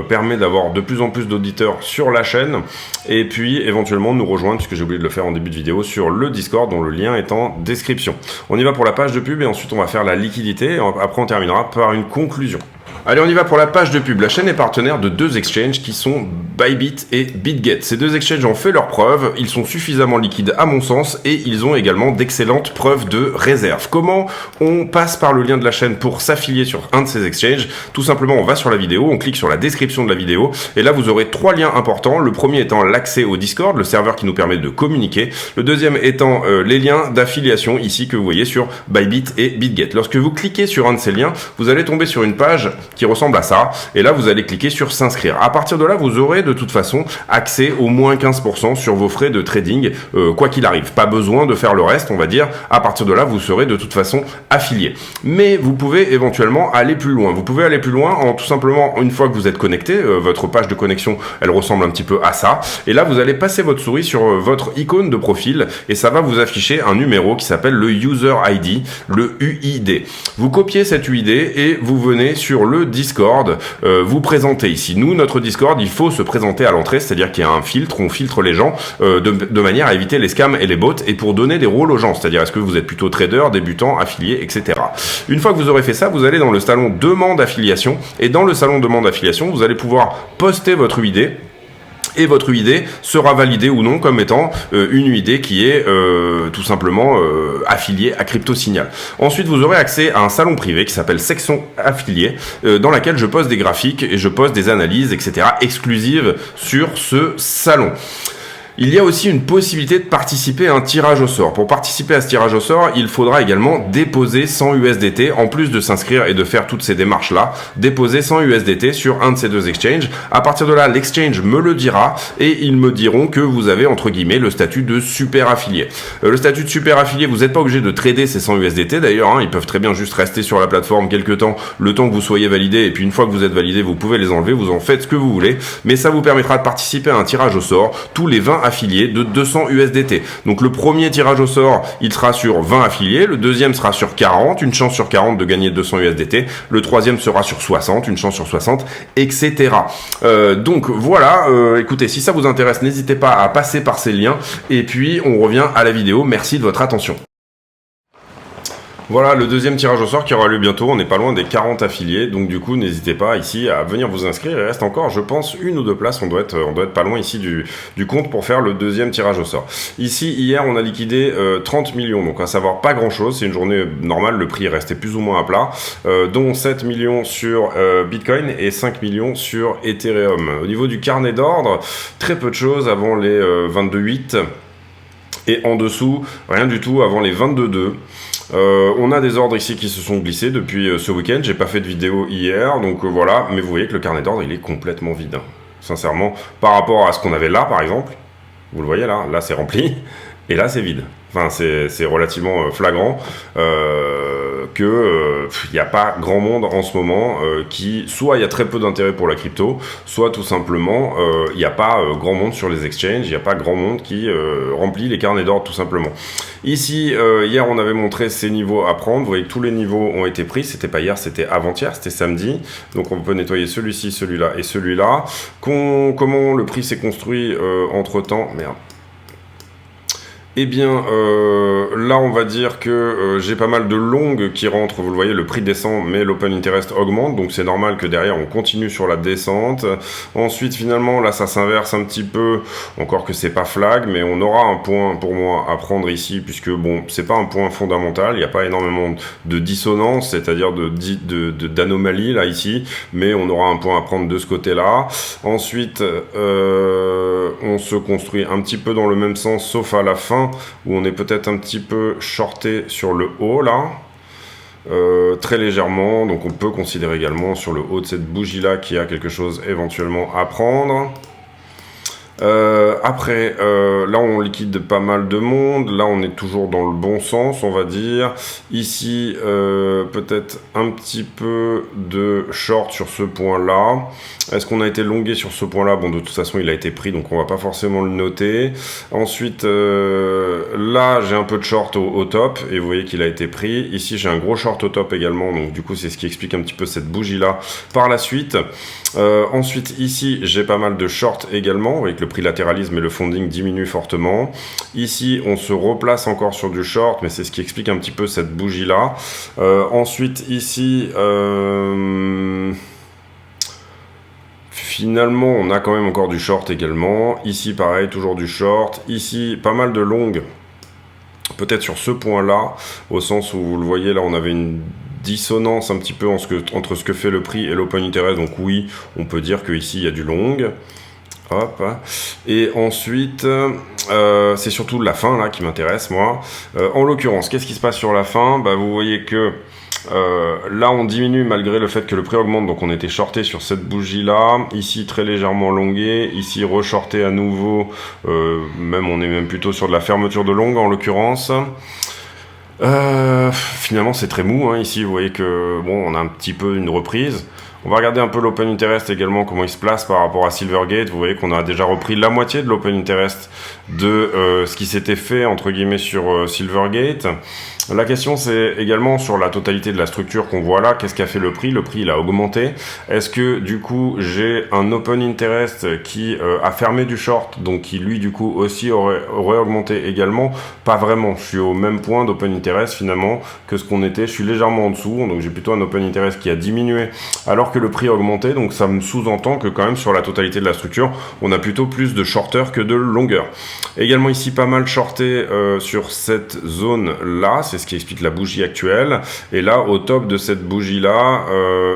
permet d'avoir de plus en plus d'auditeurs sur la chaîne et puis éventuellement nous rejoindre, puisque j'ai oublié de le faire en début de vidéo, sur le Discord dont le lien est en description. On y va pour la page de pub et ensuite on va faire la liquidité et après on terminera par une conclusion. Allez, on y va pour la page de pub. La chaîne est partenaire de deux exchanges qui sont Bybit et BitGet. Ces deux exchanges ont fait leurs preuves, ils sont suffisamment liquides à mon sens et ils ont également d'excellentes preuves de réserve. Comment on passe par le lien de la chaîne pour s'affilier sur un de ces exchanges? Tout simplement, on va sur la vidéo, on clique sur la description de la vidéo et là vous aurez trois liens importants. Le premier étant l'accès au Discord, le serveur qui nous permet de communiquer. Le deuxième étant les liens d'affiliation ici que vous voyez sur Bybit et BitGet. Lorsque vous cliquez sur un de ces liens, vous allez tomber sur une page qui ressemble à ça, et là vous allez cliquer sur s'inscrire. À partir de là, vous aurez de toute façon accès au moins 15% sur vos frais de trading, quoi qu'il arrive. Pas besoin de faire le reste, on va dire. À partir de là, vous serez de toute façon affilié. Mais vous pouvez éventuellement aller plus loin. Vous pouvez aller plus loin en tout simplement, une fois que vous êtes connecté, votre page de connexion, elle ressemble un petit peu à ça. Et là, vous allez passer votre souris sur votre icône de profil, et ça va vous afficher un numéro qui s'appelle le User ID, le UID. Vous copiez cet UID et vous venez sur le Discord, vous présentez ici. Nous, notre Discord, il faut se présenter à l'entrée, c'est-à-dire qu'il y a un filtre, on filtre les gens de manière à éviter les scams et les bots et pour donner des rôles aux gens, c'est-à-dire est-ce que vous êtes plutôt trader, débutant, affilié, etc. Une fois que vous aurez fait ça, vous allez dans le salon demande affiliation et dans le salon demande affiliation, vous allez pouvoir poster votre UID. Et votre UID sera validé ou non comme étant une UID qui est tout simplement affiliée à CryptoSignal. Ensuite, vous aurez accès à un salon privé qui s'appelle Section Affiliée, dans laquelle je poste des graphiques et je poste des analyses, etc. exclusives sur ce salon. Il y a aussi une possibilité de participer à un tirage au sort. Pour participer à ce tirage au sort, il faudra également déposer 100 USDT, en plus de s'inscrire et de faire toutes ces démarches-là, déposer 100 USDT sur un de ces deux exchanges. À partir de là, l'exchange me le dira et ils me diront que vous avez, entre guillemets, le statut de super affilié. Le statut de super affilié, vous n'êtes pas obligé de trader ces 100 USDT d'ailleurs, hein, ils peuvent très bien juste rester sur la plateforme quelques temps, le temps que vous soyez validé, et puis une fois que vous êtes validé, vous pouvez les enlever, vous en faites ce que vous voulez, mais ça vous permettra de participer à un tirage au sort tous les 20 affiliés de 200 USDT. Donc le premier tirage au sort, il sera sur 20 affiliés, le deuxième sera sur 40, une chance sur 40 de gagner 200 USDT, le troisième sera sur 60, une chance sur 60, etc. Donc voilà, écoutez, si ça vous intéresse, n'hésitez pas à passer par ces liens, et puis on revient à la vidéo. Merci de votre attention. Voilà le deuxième tirage au sort qui aura lieu bientôt, on n'est pas loin des 40 affiliés, donc du coup n'hésitez pas ici à venir vous inscrire, il reste encore je pense une ou deux places, on doit être pas loin ici du compte pour faire le deuxième tirage au sort. Ici hier on a liquidé 30 millions, donc à savoir pas grand chose, c'est une journée normale, le prix est resté plus ou moins à plat, dont 7 millions sur Bitcoin et 5 millions sur Ethereum. Au niveau du carnet d'ordre, très peu de choses avant les 22,8 et en dessous rien du tout avant les 22,2. On a des ordres ici qui se sont glissés depuis ce week-end, j'ai pas fait de vidéo hier, donc voilà, mais vous voyez que le carnet d'ordre il est complètement vide, hein. Sincèrement, par rapport à ce qu'on avait là par exemple, vous le voyez là c'est rempli, et là c'est vide, enfin c'est relativement flagrant, il n'y a pas grand monde en ce moment qui, soit il y a très peu d'intérêt pour la crypto, soit tout simplement il n'y a pas grand monde sur les exchanges, il n'y a pas grand monde qui remplit les carnets d'ordre tout simplement. Ici, hier on avait montré ces niveaux à prendre, vous voyez que tous les niveaux ont été pris, c'était pas hier, c'était avant-hier, c'était samedi, donc on peut nettoyer celui-ci, celui-là et celui-là. Comment le prix s'est construit entre-temps, merde. Eh bien, là, on va dire que j'ai pas mal de longues qui rentrent. Vous le voyez, le prix descend, mais l'open interest augmente. Donc, c'est normal que derrière, on continue sur la descente. Ensuite, finalement, là, ça s'inverse un petit peu. Encore que c'est pas flag, mais on aura un point, pour moi, à prendre ici, puisque, bon, c'est pas un point fondamental. Il n'y a pas énormément de dissonance, c'est-à-dire d'anomalie, là, ici. Mais on aura un point à prendre de ce côté-là. Ensuite, on se construit un petit peu dans le même sens, sauf à la fin, où on est peut-être un petit peu shorté sur le haut là, très légèrement, donc on peut considérer également sur le haut de cette bougie là qu'il y a quelque chose éventuellement à prendre. Après, là on liquide pas mal de monde, là on est toujours dans le bon sens on va dire, ici peut-être un petit peu de short sur ce point là. Est-ce qu'on a été longué sur ce point là? Bon, de toute façon il a été pris donc on va pas forcément le noter. Ensuite là j'ai un peu de short au top et vous voyez qu'il a été pris. Ici j'ai un gros short au top également, donc du coup c'est ce qui explique un petit peu cette bougie là par la suite. Ensuite ici j'ai pas mal de short également, vous voyez que le prix latéralisme et le funding diminuent fortement. Ici on se replace encore sur du short, mais c'est ce qui explique un petit peu cette bougie là. Ensuite ici finalement on a quand même encore du short également. Ici pareil, toujours du short. Ici pas mal de longues, peut-être sur ce point là, au sens où vous le voyez là on avait une dissonance un petit peu entre ce que fait le prix et l'open interest, donc oui on peut dire qu'ici il y a du long. Hop. Et ensuite c'est surtout la fin là qui m'intéresse moi. En l'occurrence, qu'est-ce qui se passe sur la fin? Bah, vous voyez que là on diminue malgré le fait que le prix augmente, donc on était shorté sur cette bougie là, ici très légèrement longué, ici re-shorté à nouveau, même on est même plutôt sur de la fermeture de longue en l'occurrence. Finalement c'est très mou hein. Ici vous voyez que bon on a un petit peu une reprise. On va regarder un peu l'open interest également, comment il se place par rapport à Silvergate. Vous voyez qu'on a déjà repris la moitié de l'open interest de ce qui s'était fait entre guillemets sur Silvergate. La question c'est également sur la totalité de la structure qu'on voit là, qu'est-ce qu'a fait le prix? Le prix il a augmenté. Est-ce que du coup j'ai un open interest qui a fermé du short, donc qui lui du coup aussi aurait augmenté également? Pas vraiment, je suis au même point d'open interest finalement que ce qu'on était, je suis légèrement en dessous, donc j'ai plutôt un open interest qui a diminué alors que le prix a augmenté, donc ça me sous-entend que quand même sur la totalité de la structure on a plutôt plus de shorter que de longueur. Également ici pas mal shorté sur cette zone là, c'est ce qui explique la bougie actuelle, et là au top de cette bougie là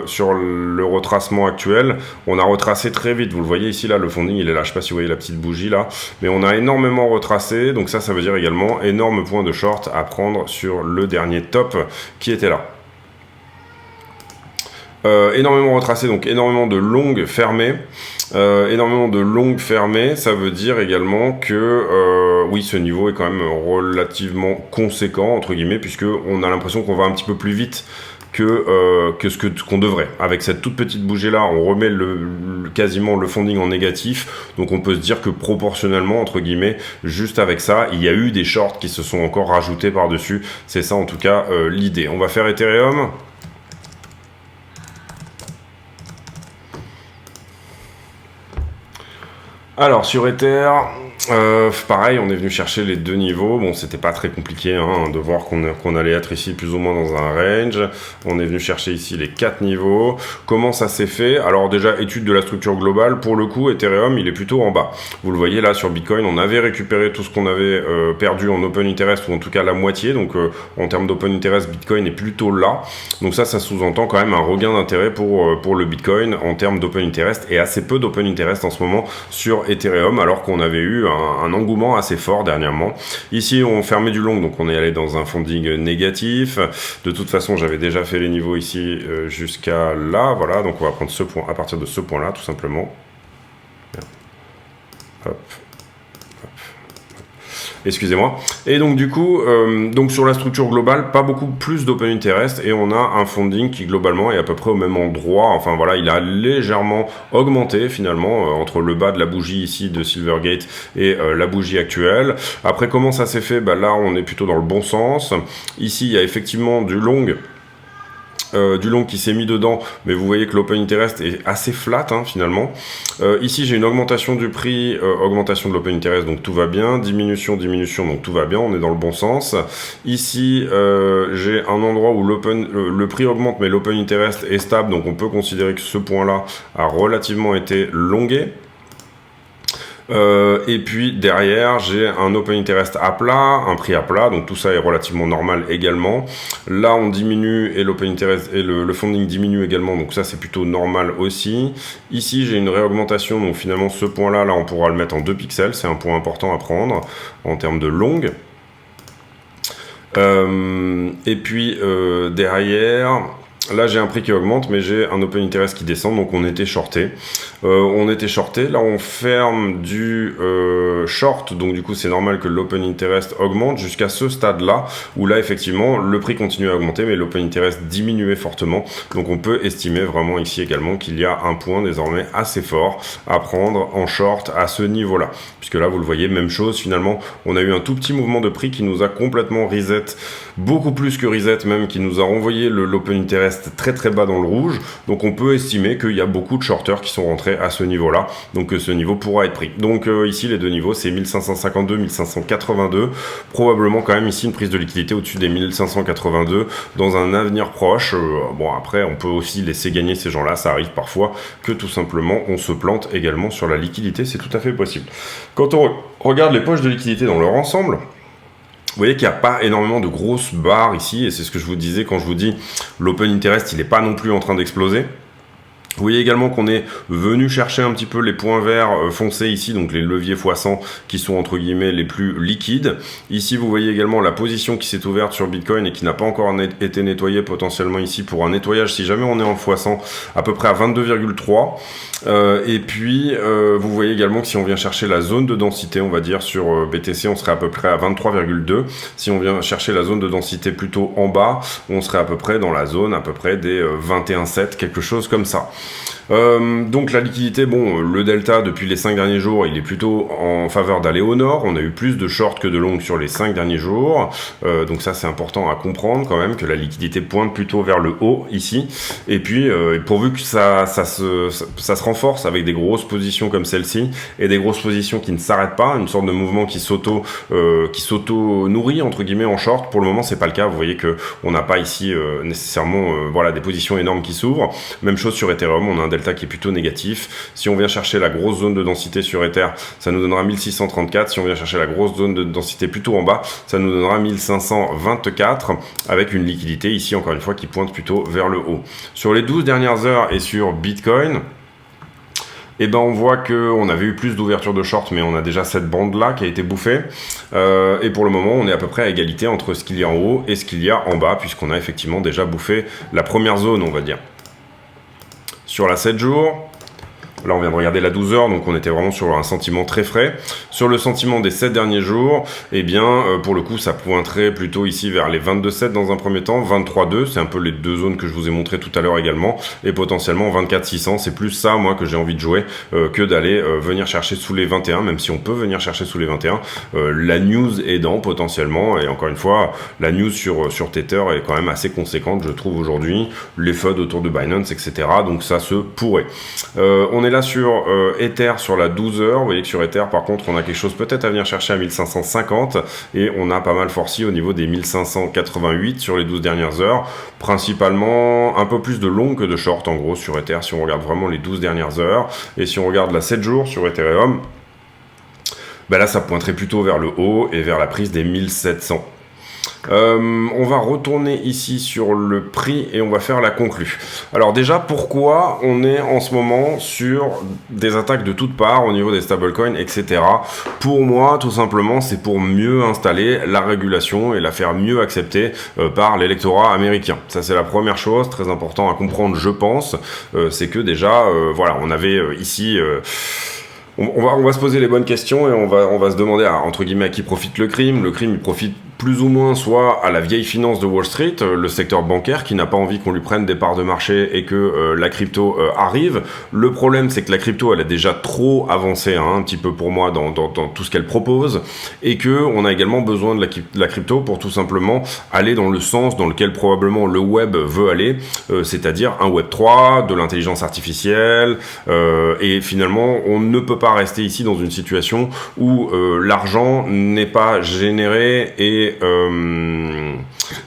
sur le retracement actuel on a retracé très vite, vous le voyez ici là le funding il est là, je sais pas si vous voyez la petite bougie là, mais on a énormément retracé, donc ça veut dire également énorme point de short à prendre sur le dernier top qui était là. Énormément retracé, donc énormément de longues fermées. Énormément de longues fermées, ça veut dire également que oui, ce niveau est quand même relativement conséquent entre guillemets, puisque on a l'impression qu'on va un petit peu plus vite que ce qu'on devrait. Avec cette toute petite bougie là, on remet quasiment le funding en négatif, donc on peut se dire que proportionnellement entre guillemets, juste avec ça, il y a eu des shorts qui se sont encore rajoutés par dessus. C'est ça en tout cas l'idée. On va faire Ethereum. Alors sur Ether, pareil, on est venu chercher les deux niveaux. Bon, c'était pas très compliqué hein, de voir qu'on allait être ici plus ou moins dans un range. On est venu chercher ici les 4 niveaux. Comment ça s'est fait? Alors déjà, étude de la structure globale. Pour le coup, Ethereum, il est plutôt en bas. Vous le voyez là sur Bitcoin, on avait récupéré tout ce qu'on avait perdu en open interest, ou en tout cas la moitié. Donc en termes d'open interest, Bitcoin est plutôt là. Donc ça sous-entend quand même un regain d'intérêt pour le Bitcoin en termes d'open interest, et assez peu d'open interest en ce moment sur Ethereum, alors qu'on avait eu un engouement assez fort dernièrement. Ici on fermait du long, donc on est allé dans un funding négatif. De toute façon j'avais déjà fait les niveaux ici jusqu'à là, voilà, donc on va prendre ce point à partir de ce point là tout simplement. Hop. excusez-moi. Et donc du coup, donc sur la structure globale, pas beaucoup plus d'open interest, et on a un funding qui globalement est à peu près au même endroit. Enfin voilà, il a légèrement augmenté finalement entre le bas de la bougie ici de Silvergate et la bougie actuelle. Après, comment ça s'est fait? Bah là, on est plutôt dans le bon sens. Ici, il y a effectivement du long qui s'est mis dedans, mais vous voyez que l'open interest est assez flat hein, finalement. Ici j'ai une augmentation du prix, augmentation de l'open interest, donc tout va bien, diminution, donc tout va bien, on est dans le bon sens. Ici j'ai un endroit où le prix augmente, mais l'open interest est stable, donc on peut considérer que ce point-là a relativement été longué. Et puis derrière j'ai un open interest à plat, un prix à plat, donc tout ça est relativement normal également. Là on diminue et l'open interest et le funding diminue également, donc ça c'est plutôt normal aussi. Ici j'ai une réaugmentation, donc finalement ce point là on pourra le mettre en 2 pixels, c'est un point important à prendre en termes de longue. Et puis derrière, là j'ai un prix qui augmente, mais j'ai un open interest qui descend, donc on était shorté. Là on ferme du short, donc du coup c'est normal que l'open interest augmente jusqu'à ce stade là, où là effectivement le prix continue à augmenter, mais l'open interest diminuait fortement. Donc on peut estimer vraiment ici également qu'il y a un point désormais assez fort à prendre en short à ce niveau là, puisque là vous le voyez, même chose finalement, on a eu un tout petit mouvement de prix qui nous a complètement reset, beaucoup plus que reset même, qui nous a renvoyé l'open interest très très bas dans le rouge. Donc on peut estimer qu'il y a beaucoup de shorters qui sont rentrés à ce niveau là, donc ce niveau pourra être pris. Donc ici les deux niveaux c'est 1552, 1582, probablement quand même ici une prise de liquidité au-dessus des 1582 dans un avenir proche. Bon après on peut aussi laisser gagner ces gens là, ça arrive parfois que tout simplement on se plante également sur la liquidité, c'est tout à fait possible. Quand on regarde les poches de liquidité dans leur ensemble, vous voyez qu'il n'y a pas énormément de grosses barres ici, et c'est ce que je vous disais quand je vous dis l'open interest, il n'est pas non plus en train d'exploser. Vous voyez également qu'on est venu chercher un petit peu les points verts foncés ici, donc les leviers x100 qui sont entre guillemets les plus liquides. Ici vous voyez également la position qui s'est ouverte sur Bitcoin et qui n'a pas encore été nettoyée potentiellement ici pour un nettoyage si jamais on est en x100 à peu près à 22,3. Et puis vous voyez également que si on vient chercher la zone de densité, on va dire sur BTC, on serait à peu près à 23,2. Si on vient chercher la zone de densité plutôt en bas, on serait à peu près dans la zone à peu près des 21,7, quelque chose comme ça. Donc la liquidité, bon, le delta depuis les 5 derniers jours, il est plutôt en faveur d'aller au nord. On a eu plus de short que de long sur les 5 derniers jours, donc ça c'est important à comprendre quand même, que la liquidité pointe plutôt vers le haut ici. Et puis pourvu que ça se renforce avec des grosses positions comme celle-ci et des grosses positions qui ne s'arrêtent pas, une sorte de mouvement qui s'auto nourrit entre guillemets en short. Pour le moment c'est pas le cas, vous voyez que on n'a pas ici nécessairement voilà des positions énormes qui s'ouvrent. Même chose sur Ethereum, on a un delta qui est plutôt négatif. Si on vient chercher la grosse zone de densité sur Ether, ça nous donnera 1634. Si on vient chercher la grosse zone de densité plutôt en bas, ça nous donnera 1524 avec une liquidité ici encore une fois qui pointe plutôt vers le haut. Sur les 12 dernières heures et sur Bitcoin, et ben on voit qu'on avait eu plus d'ouverture de short, mais on a déjà cette bande là qui a été bouffée, et pour le moment on est à peu près à égalité entre ce qu'il y a en haut et ce qu'il y a en bas, puisqu'on a effectivement déjà bouffé la première zone, on va dire. Sur la 7 jours, là on vient de regarder la 12 heures, donc on était vraiment sur un sentiment très frais. Sur le sentiment des 7 derniers jours, eh bien pour le coup ça pointerait plutôt ici vers les 22,7 dans un premier temps, 23,2, c'est un peu les deux zones que je vous ai montré tout à l'heure également, et potentiellement 24,600, c'est plus ça moi que j'ai envie de jouer que d'aller venir chercher sous les 21, même si on peut venir chercher sous les 21, la news aidant potentiellement, et encore une fois la news sur Tether est quand même assez conséquente je trouve aujourd'hui, les FUD autour de Binance etc, donc ça se pourrait. On est là sur Ether sur la 12 heures, vous voyez que sur Ether par contre on a quelque chose peut-être à venir chercher à 1550, et on a pas mal forci au niveau des 1588 sur les 12 dernières heures, principalement un peu plus de long que de short en gros sur Ether si on regarde vraiment les 12 dernières heures. Et si on regarde la 7 jours sur Ethereum, ben là ça pointerait plutôt vers le haut et vers la prise des 1700. On va retourner ici sur le prix et on va faire la conclue. Alors déjà, pourquoi on est en ce moment sur des attaques de toutes parts au niveau des stablecoins, etc. Pour moi, tout simplement, c'est pour mieux installer la régulation et la faire mieux accepter par l'électorat américain. Ça, c'est la première chose, très important à comprendre, je pense. C'est que déjà, voilà, on avait ici... On va se poser les bonnes questions et on va se demander entre guillemets à qui profite le crime. Le crime, il profite plus ou moins soit à la vieille finance de Wall Street, le secteur bancaire qui n'a pas envie qu'on lui prenne des parts de marché et que la crypto arrive. Le problème, c'est que la crypto, elle a déjà trop avancé, un petit peu pour moi, dans tout ce qu'elle propose, et que on a également besoin de la crypto pour tout simplement aller dans le sens dans lequel probablement le web veut aller, c'est-à-dire un web 3, de l'intelligence artificielle, et finalement, on ne peut pas rester ici dans une situation où l'argent n'est pas généré et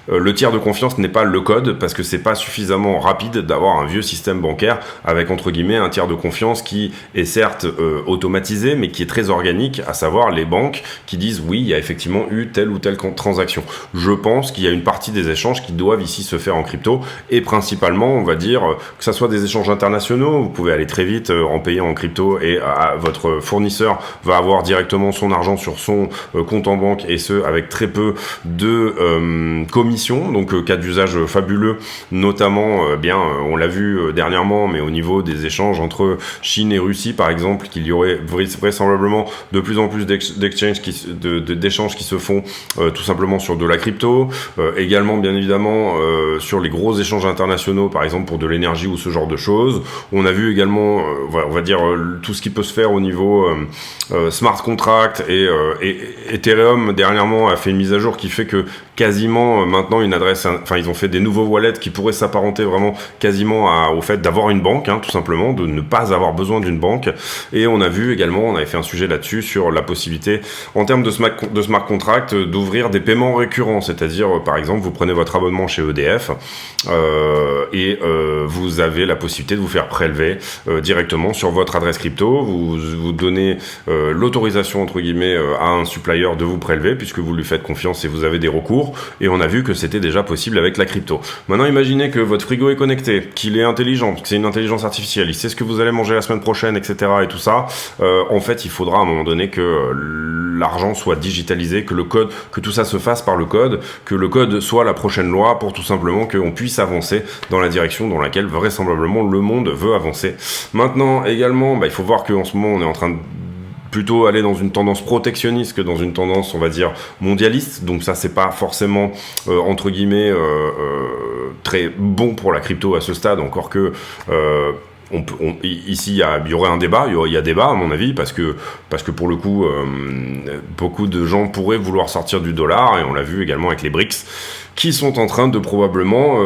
le tiers de confiance n'est pas le code parce que c'est pas suffisamment rapide d'avoir un vieux système bancaire avec entre guillemets un tiers de confiance qui est certes automatisé mais qui est très organique, à savoir les banques qui disent oui, il y a effectivement eu telle ou telle transaction. Je pense qu'il y a une partie des échanges qui doivent ici se faire en crypto et principalement on va dire que ça soit des échanges internationaux, vous pouvez aller très vite en payant en crypto et votre fournisseur va avoir directement son argent sur son compte en banque et ce avec très peu de commissions, donc cas d'usage fabuleux, notamment on l'a vu dernièrement, mais au niveau des échanges entre Chine et Russie par exemple, qu'il y aurait vraisemblablement de plus en plus d'échanges qui se font tout simplement sur de la crypto, également bien évidemment sur les gros échanges internationaux, par exemple pour de l'énergie ou ce genre de choses. On a vu également, on va dire tout ce qui peut se faire au niveau smart contract et Ethereum dernièrement a fait une mise à jour qui fait que quasiment maintenant ils ont fait des nouveaux wallets qui pourraient s'apparenter vraiment quasiment au fait d'avoir une banque, tout simplement, de ne pas avoir besoin d'une banque. Et on a vu également, on avait fait un sujet là-dessus sur la possibilité, en termes de smart contract, d'ouvrir des paiements récurrents, c'est-à-dire par exemple vous prenez votre abonnement chez EDF et vous avez la possibilité de vous faire prélever directement sur votre adresse crypto, vous donnez l'autorisation entre guillemets à un supplier de vous prélever puisque vous lui faites confiance et vous avez des recours, et on a vu que c'était déjà possible avec la crypto. Maintenant imaginez que votre frigo est connecté, qu'il est intelligent, que c'est une intelligence artificielle, il sait ce que vous allez manger la semaine prochaine, etc. et tout ça, en fait il faudra à un moment donné que l'argent soit digitalisé, que le code, que tout ça se fasse par le code, que le code soit la prochaine loi pour tout simplement qu'on puisse avancer dans la direction dans laquelle vraisemblablement le monde veut avancer. Maintenant également, il faut voir qu'en ce moment on est en train de plutôt aller dans une tendance protectionniste que dans une tendance, on va dire, mondialiste. Donc ça, c'est pas forcément, entre guillemets, très bon pour la crypto à ce stade, encore que... ici, il y aurait un débat, il y a débat à mon avis, parce que pour le coup, beaucoup de gens pourraient vouloir sortir du dollar, et on l'a vu également avec les BRICS, qui sont en train de probablement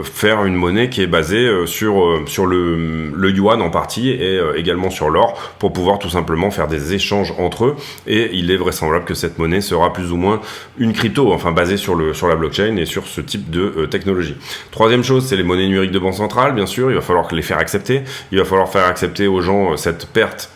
faire une monnaie qui est basée sur le yuan en partie et également sur l'or pour pouvoir tout simplement faire des échanges entre eux, et il est vraisemblable que cette monnaie sera plus ou moins une crypto, enfin basée sur la blockchain et sur ce type de technologie. Troisième chose, c'est les monnaies numériques de banque centrale, bien sûr, il va falloir les faire accepter, il va falloir faire accepter aux gens cette perte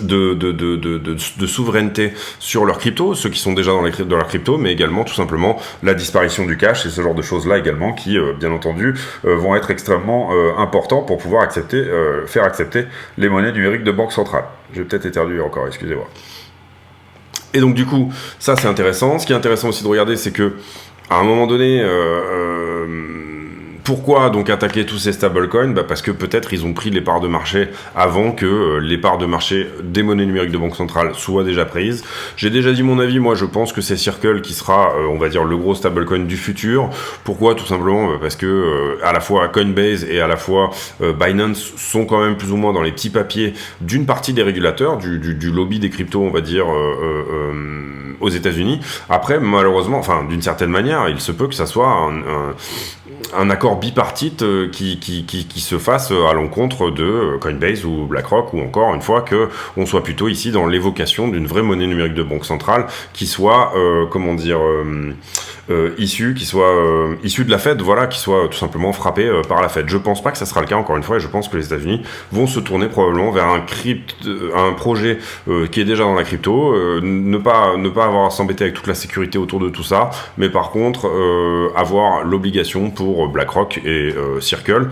de souveraineté sur leur crypto, ceux qui sont déjà dans leur crypto, mais également tout simplement la disparition du cash et ce genre de choses là également qui bien entendu vont être extrêmement importants pour pouvoir faire accepter les monnaies numériques de banque centrale. Je vais peut-être éternuer encore, excusez-moi. Et donc du coup, ça c'est intéressant. Ce qui est intéressant aussi de regarder, c'est que à un moment donné, pourquoi donc attaquer tous ces stablecoins ? Parce que peut-être ils ont pris les parts de marché avant que les parts de marché des monnaies numériques de banque centrale soient déjà prises. J'ai déjà dit mon avis, moi je pense que c'est Circle qui sera, on va dire, le gros stablecoin du futur. Pourquoi ? Tout simplement parce que à la fois Coinbase et à la fois Binance sont quand même plus ou moins dans les petits papiers d'une partie des régulateurs, du lobby des cryptos, on va dire, aux États-Unis. Après, malheureusement, enfin d'une certaine manière, il se peut que ça soit un accord bipartite qui se fasse à l'encontre de Coinbase ou BlackRock, ou encore une fois que on soit plutôt ici dans l'évocation d'une vraie monnaie numérique de banque centrale qui soit issue de la Fed, voilà, qui soit tout simplement frappée par la Fed. Je pense pas que ça sera le cas, encore une fois, et je pense que les États-Unis vont se tourner probablement vers un projet qui est déjà dans la crypto, ne pas avoir à s'embêter avec toute la sécurité autour de tout ça, mais par contre avoir l'obligation pour BlackRock et Circle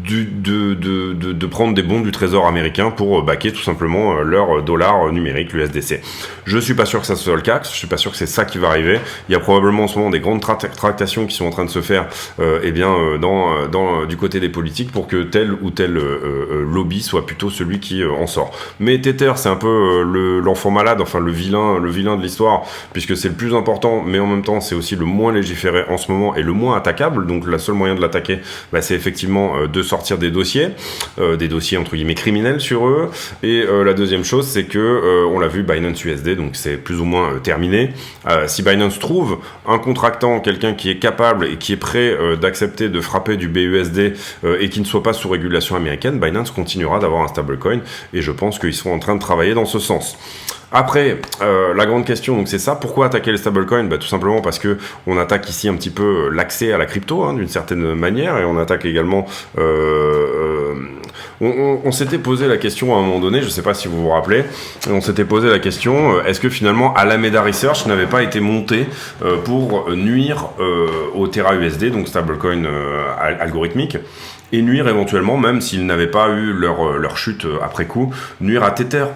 de prendre des bons du trésor américain pour backer tout simplement leur dollar numérique, l'USDC. Je suis pas sûr que ça soit le cas, je suis pas sûr que c'est ça qui va arriver. Il y a probablement en ce moment des grandes tractations qui sont en train de se faire du côté des politiques pour que tel ou tel lobby soit plutôt celui qui en sort. Mais Tether, c'est un peu l'enfant malade, enfin le vilain de l'histoire, puisque c'est le plus important, mais en même temps c'est aussi le moins légiféré en ce moment et le moins attaquable. Donc le seul moyen de l'attaquer, c'est effectivement de sortir des dossiers entre guillemets criminels sur eux. Et la deuxième chose, c'est que on l'a vu, Binance USD, donc c'est plus ou moins terminé. Si Binance trouve un contractant, quelqu'un qui est capable et qui est prêt d'accepter de frapper du BUSD et qui ne soit pas sous régulation américaine, Binance continuera d'avoir un stablecoin, et je pense qu'ils sont en train de travailler dans ce sens. Après, la grande question, donc c'est ça, pourquoi attaquer les stablecoins ? Tout simplement parce que on attaque ici un petit peu l'accès à la crypto, d'une certaine manière, et on attaque également... On s'était posé la question à un moment donné, je ne sais pas si vous vous rappelez, on s'était posé la question, est-ce que finalement Alameda Research n'avait pas été monté pour nuire au Terra USD, donc stablecoin algorithmique, et nuire éventuellement, même s'ils n'avaient pas eu leur chute après coup, nuire à Tether ?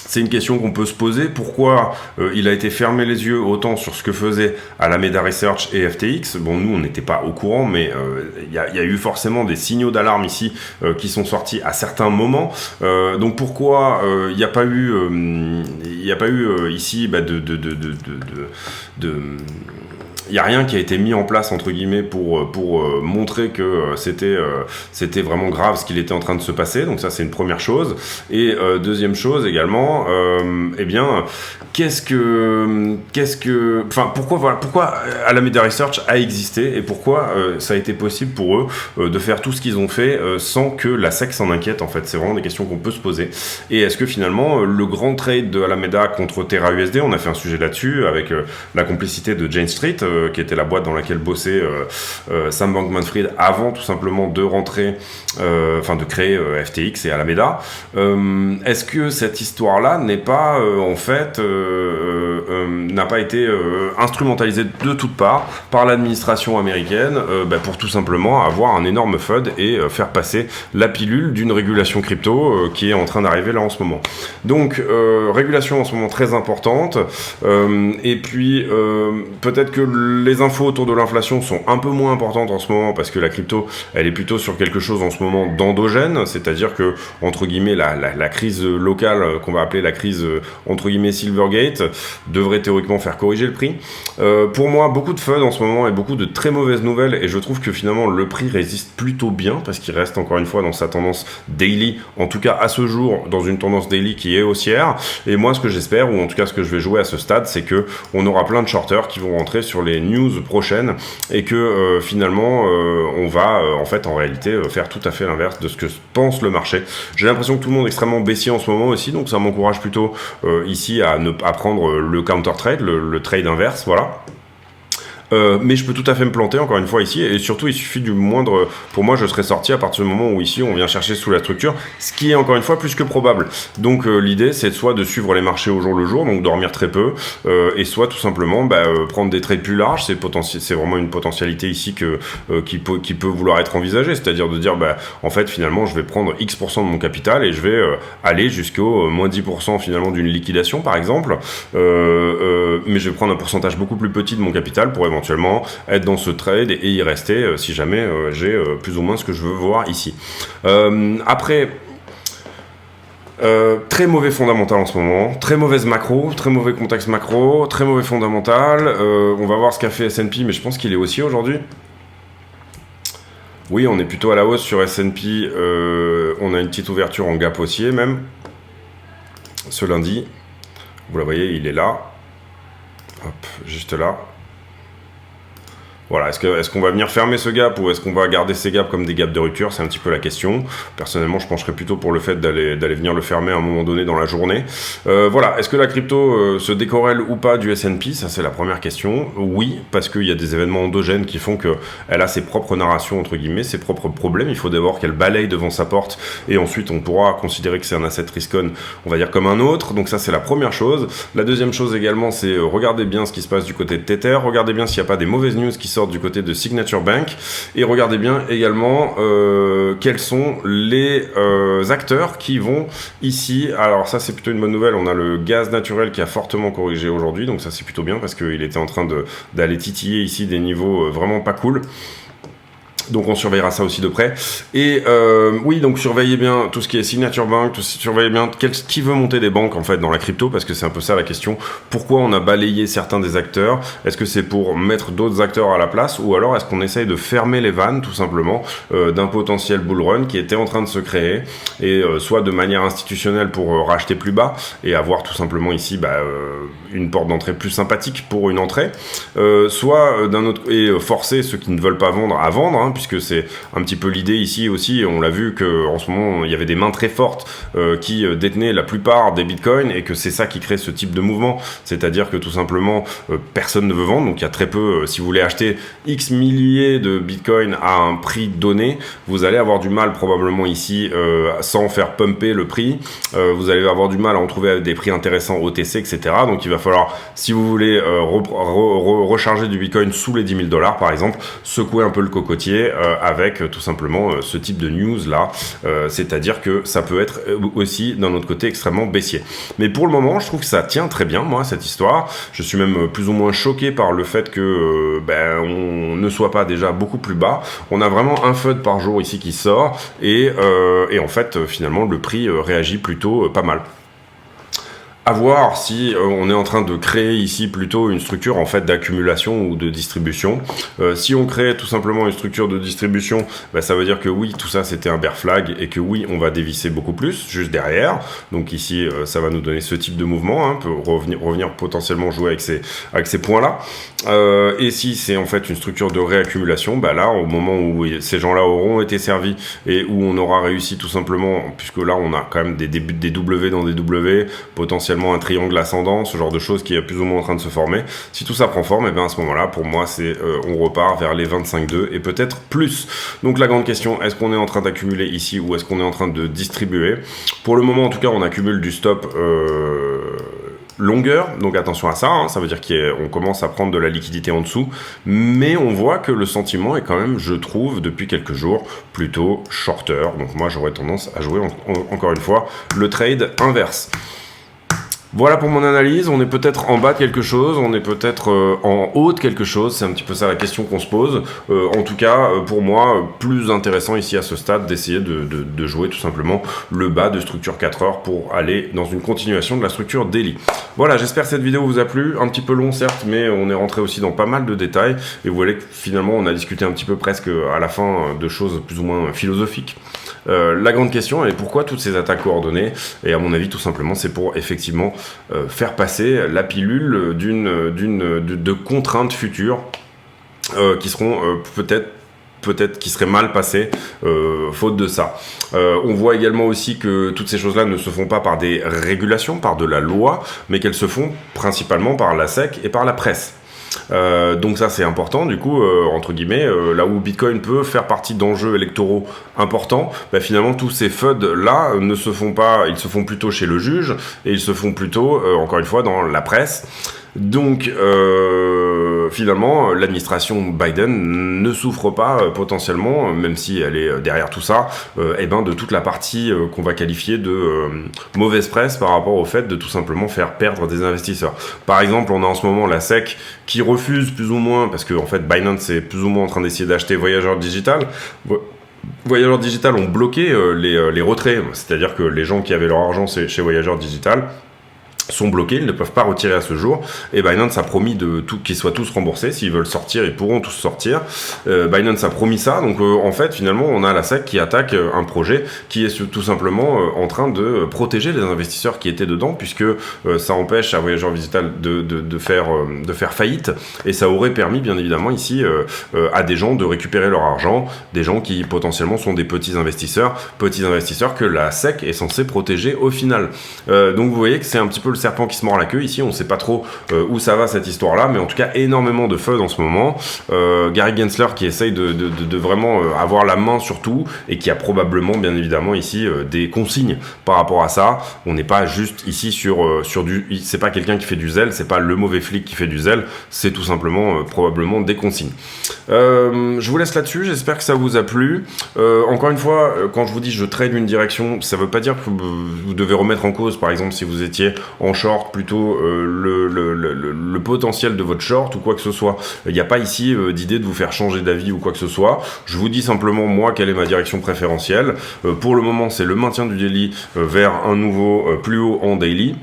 C'est une question qu'on peut se poser. Pourquoi il a été fermé les yeux autant sur ce que faisait Alameda Research et FTX ? Bon, nous, on n'était pas au courant, mais il y a eu forcément des signaux d'alarme ici qui sont sortis à certains moments. Donc pourquoi il n'y a pas eu, ici il n'y a rien qui a été mis en place entre guillemets pour montrer que c'était vraiment grave ce qu'il était en train de se passer. Donc ça, c'est une première chose. Et deuxième chose également, pourquoi Alameda Research a existé et pourquoi ça a été possible pour eux de faire tout ce qu'ils ont fait sans que la SEC s'en inquiète. En fait, c'est vraiment des questions qu'on peut se poser. Et est-ce que finalement le grand trade de Alameda contre Terra USD, on a fait un sujet là-dessus avec la complicité de Jane Street, qui était la boîte dans laquelle bossait Sam Bankman-Fried avant tout simplement de rentrer, de créer FTX et Alameda. Est-ce que cette histoire-là n'est pas n'a pas été instrumentalisée de toutes parts par l'administration américaine pour tout simplement avoir un énorme FUD et faire passer la pilule d'une régulation crypto qui est en train d'arriver là en ce moment. Donc régulation en ce moment très importante, et puis peut-être que les infos autour de l'inflation sont un peu moins importantes en ce moment parce que la crypto, elle est plutôt sur quelque chose en ce moment d'endogène, c'est-à-dire que, entre guillemets, la crise locale, qu'on va appeler la crise, entre guillemets, Silvergate, devrait théoriquement faire corriger le prix. Pour moi, beaucoup de FUD en ce moment et beaucoup de très mauvaises nouvelles, et je trouve que finalement, le prix résiste plutôt bien parce qu'il reste encore une fois dans sa tendance daily, en tout cas à ce jour, dans une tendance daily qui est haussière. Et moi, ce que j'espère, ou en tout cas ce que je vais jouer à ce stade, c'est que on aura plein de shorters qui vont rentrer sur les news prochaines et que finalement on va en réalité faire tout à fait l'inverse de ce que pense le marché. J'ai l'impression que tout le monde est extrêmement baissier en ce moment aussi, donc ça m'encourage plutôt ici à prendre le counter trade, le trade inverse, voilà. Mais je peux tout à fait me planter encore une fois ici, et surtout il suffit du moindre, pour moi je serais sorti à partir du moment où ici on vient chercher sous la structure, ce qui est encore une fois plus que probable. Donc l'idée c'est soit de suivre les marchés au jour le jour, donc dormir très peu, et soit tout simplement prendre des trades plus larges. C'est vraiment une potentialité ici qui peut vouloir être envisagée, c'est-à-dire de dire en fait finalement je vais prendre X% de mon capital et je vais aller jusqu'au moins 10% finalement d'une liquidation par exemple, mais je vais prendre un pourcentage beaucoup plus petit de mon capital pour éventuellement être dans ce trade et y rester si jamais j'ai plus ou moins ce que je veux voir ici. Après, très mauvais fondamental en ce moment, très mauvaise macro, très mauvais contexte macro, très mauvais fondamental. On va voir ce qu'a fait S&P, mais je pense qu'il est haussier aujourd'hui. Oui, on est plutôt à la hausse sur S&P. On a une petite ouverture en gap haussier même ce lundi. Vous la voyez, il est là. Hop, juste là. Voilà, est-ce qu'on va venir fermer ce gap ou est-ce qu'on va garder ces gaps comme des gaps de rupture? C'est un petit peu la question. Personnellement, je pencherais plutôt pour le fait d'aller venir le fermer à un moment donné dans la journée. Voilà, est-ce que la crypto se décorrèle ou pas du S&P? Ça, c'est la première question. Oui, parce qu'il y a des événements endogènes qui font qu'elle a ses propres narrations, entre guillemets, ses propres problèmes. Il faut d'abord qu'elle balaye devant sa porte et ensuite on pourra considérer que c'est un asset risk-on, on va dire comme un autre. Donc ça, c'est la première chose. La deuxième chose également, c'est regardez bien ce qui se passe du côté de Tether. Regardez bien s'il n'y a pas des mauvaises news qui sortent du côté de Signature Bank. Et regardez bien également quels sont les acteurs qui vont ici. Alors ça c'est plutôt une bonne nouvelle, on a le gaz naturel qui a fortement corrigé aujourd'hui, donc ça c'est plutôt bien parce qu'il était en train d'aller titiller ici des niveaux vraiment pas cool. Donc on surveillera ça aussi de près. Et oui, donc surveillez bien tout ce qui est Signature Bank, surveillez bien qui veut monter des banques en fait dans la crypto, parce que c'est un peu ça la question. Pourquoi on a balayé certains des acteurs? Est-ce que c'est pour mettre d'autres acteurs à la place, ou alors est-ce qu'on essaye de fermer les vannes tout simplement d'un potentiel bull run qui était en train de se créer, et soit de manière institutionnelle pour racheter plus bas et avoir tout simplement ici une porte d'entrée plus sympathique pour une entrée, soit d'un autre, et forcer ceux qui ne veulent pas vendre à vendre, hein, puisque c'est un petit peu l'idée ici aussi. On l'a vu qu'en ce moment il y avait des mains très fortes qui détenaient la plupart des bitcoins, et que c'est ça qui crée ce type de mouvement, c'est-à-dire que tout simplement personne ne veut vendre. Donc il y a très peu, si vous voulez acheter X milliers de bitcoins à un prix donné, vous allez avoir du mal probablement ici sans faire pumper le prix, vous allez avoir du mal à en trouver à des prix intéressants OTC, etc. Donc il va falloir, si vous voulez recharger du bitcoin sous les 10 000 $ par exemple, secouer un peu le cocotier avec tout simplement ce type de news là, c'est-à-dire que ça peut être aussi d'un autre côté extrêmement baissier. Mais pour le moment je trouve que ça tient très bien, moi, cette histoire. Je suis même plus ou moins choqué par le fait que on ne soit pas déjà beaucoup plus bas. On a vraiment un FUD par jour ici qui sort, et en fait finalement le prix réagit plutôt pas mal. À voir si on est en train de créer ici plutôt une structure en fait d'accumulation ou de distribution. Si on crée tout simplement une structure de distribution, ça veut dire que oui, tout ça c'était un bear flag, et que oui, on va dévisser beaucoup plus juste derrière. Donc ici ça va nous donner ce type de mouvement, hein, pour revenir potentiellement jouer avec ces points là. Et si c'est en fait une structure de réaccumulation, là au moment où ces gens là auront été servis, et où on aura réussi tout simplement, puisque là on a quand même des W dans des W, potentiellement un triangle ascendant, ce genre de choses qui est plus ou moins en train de se former. Si tout ça prend forme, à ce moment-là, pour moi, on repart vers les 25,2 et peut-être plus. Donc la grande question, est-ce qu'on est en train d'accumuler ici, ou est-ce qu'on est en train de distribuer? Pour le moment, en tout cas, on accumule du stop longueur, donc attention à ça, hein, ça veut dire qu'on commence à prendre de la liquidité en dessous, mais on voit que le sentiment est quand même, je trouve, depuis quelques jours, plutôt shorter. Donc moi, j'aurais tendance à jouer, encore une fois, le trade inverse. Voilà pour mon analyse. On est peut-être en bas de quelque chose, on est peut-être en haut de quelque chose, c'est un petit peu ça la question qu'on se pose. En tout cas, pour moi, plus intéressant ici à ce stade d'essayer de jouer tout simplement le bas de structure 4 heures pour aller dans une continuation de la structure daily. Voilà, j'espère que cette vidéo vous a plu. Un petit peu long certes, mais on est rentré aussi dans pas mal de détails, et vous voyez que finalement on a discuté un petit peu presque à la fin de choses plus ou moins philosophiques. La grande question est pourquoi toutes ces attaques coordonnées, et à mon avis tout simplement c'est pour effectivement faire passer la pilule de contraintes futures qui seront peut-être qui seraient mal passées faute de ça. On voit également aussi que toutes ces choses-là ne se font pas par des régulations, par de la loi, mais qu'elles se font principalement par la SEC et par la presse. Donc ça c'est important, du coup entre guillemets, là où Bitcoin peut faire partie d'enjeux électoraux importants, finalement tous ces FUD là ne se font pas, ils se font plutôt chez le juge, et ils se font plutôt encore une fois dans la presse. Donc finalement l'administration Biden ne souffre pas potentiellement, même si elle est derrière tout ça, de toute la partie qu'on va qualifier de mauvaise presse par rapport au fait de tout simplement faire perdre des investisseurs. Par exemple, on a en ce moment la SEC qui refuse plus ou moins, parce que en fait Binance est plus ou moins en train d'essayer d'acheter Voyager Digital. Voyager Digital ont bloqué les retraits, c'est-à-dire que les gens qui avaient leur argent chez Voyager Digital sont bloqués, ils ne peuvent pas retirer à ce jour, et Binance a promis qu'ils soient tous remboursés. S'ils veulent sortir, ils pourront tous sortir. Binance a promis ça, donc en fait finalement on a la SEC qui attaque un projet qui est tout simplement en train de protéger les investisseurs qui étaient dedans, puisque ça empêche à Voyager Digital de faire faillite, et ça aurait permis bien évidemment ici à des gens de récupérer leur argent, des gens qui potentiellement sont des petits investisseurs que la SEC est censée protéger au final. Donc vous voyez que c'est un petit peu le le serpent qui se mord la queue. Ici, on sait pas trop où ça va cette histoire-là, mais en tout cas, énormément de FUD en ce moment. Gary Gensler qui essaye de vraiment avoir la main sur tout et qui a probablement, bien évidemment, ici des consignes par rapport à ça. On n'est pas juste ici sur du... C'est pas quelqu'un qui fait du zèle, c'est pas le mauvais flic qui fait du zèle, c'est tout simplement probablement des consignes. Je vous laisse là-dessus, j'espère que ça vous a plu. Encore une fois, quand je vous dis je trade une direction, ça veut pas dire que vous devez remettre en cause, par exemple, si vous étiez en short, plutôt le potentiel de votre short ou quoi que ce soit. Il n'y a pas ici d'idée de vous faire changer d'avis ou quoi que ce soit. Je vous dis simplement, moi, quelle est ma direction préférentielle. Pour le moment, c'est le maintien du daily vers un nouveau plus haut en daily.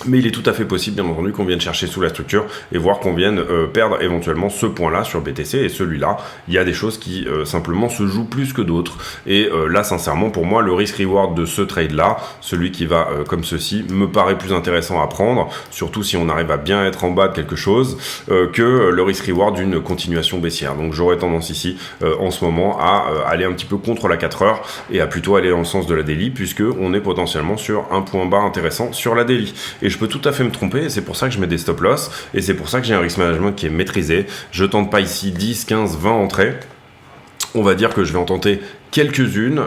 Mais il est tout à fait possible, bien entendu, qu'on vienne chercher sous la structure et voir qu'on vienne perdre éventuellement ce point-là sur BTC et celui-là. Il y a des choses qui simplement se jouent plus que d'autres. Et là, sincèrement, pour moi, le risk-reward de ce trade-là, celui qui va comme ceci, me paraît plus intéressant à prendre, surtout si on arrive à bien être en bas de quelque chose, que le risk-reward d'une continuation baissière. Donc j'aurais tendance ici, en ce moment, à aller un petit peu contre la 4 heures et à plutôt aller dans le sens de la daily, puisque on est potentiellement sur un point bas intéressant sur la daily. Et je peux tout à fait me tromper, et c'est pour ça que je mets des stop loss, et c'est pour ça que j'ai un risk management qui est maîtrisé. Je tente pas ici 10, 15, 20 entrées. On va dire que je vais en tenter quelques-unes,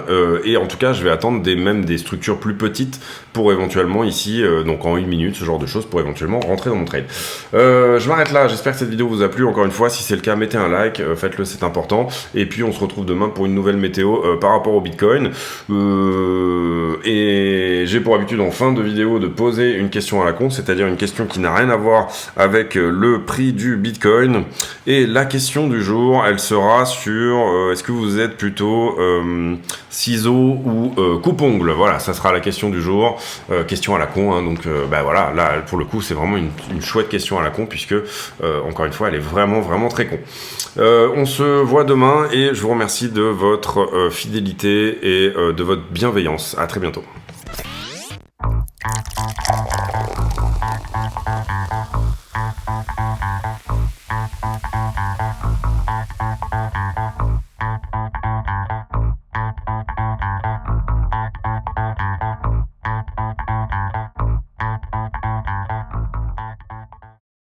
et en tout cas je vais attendre même des structures plus petites pour éventuellement ici, donc en 1 minute, ce genre de choses, pour éventuellement rentrer dans mon trade. Je m'arrête là, j'espère que cette vidéo vous a plu. Encore une fois, si c'est le cas, mettez un like, faites-le, c'est important, et puis on se retrouve demain pour une nouvelle météo par rapport au Bitcoin, et j'ai pour habitude en fin de vidéo de poser une question à la con, c'est-à-dire une question qui n'a rien à voir avec le prix du Bitcoin, et la question du jour, elle sera sur est-ce que vous êtes plutôt ciseaux ou coupe-ongles. Voilà, ça sera la question du jour. Question à la con, hein, donc bah voilà, là pour le coup c'est vraiment une chouette question à la con, puisque encore une fois elle est vraiment très con. On se voit demain et je vous remercie de votre fidélité et de votre bienveillance. À très bientôt.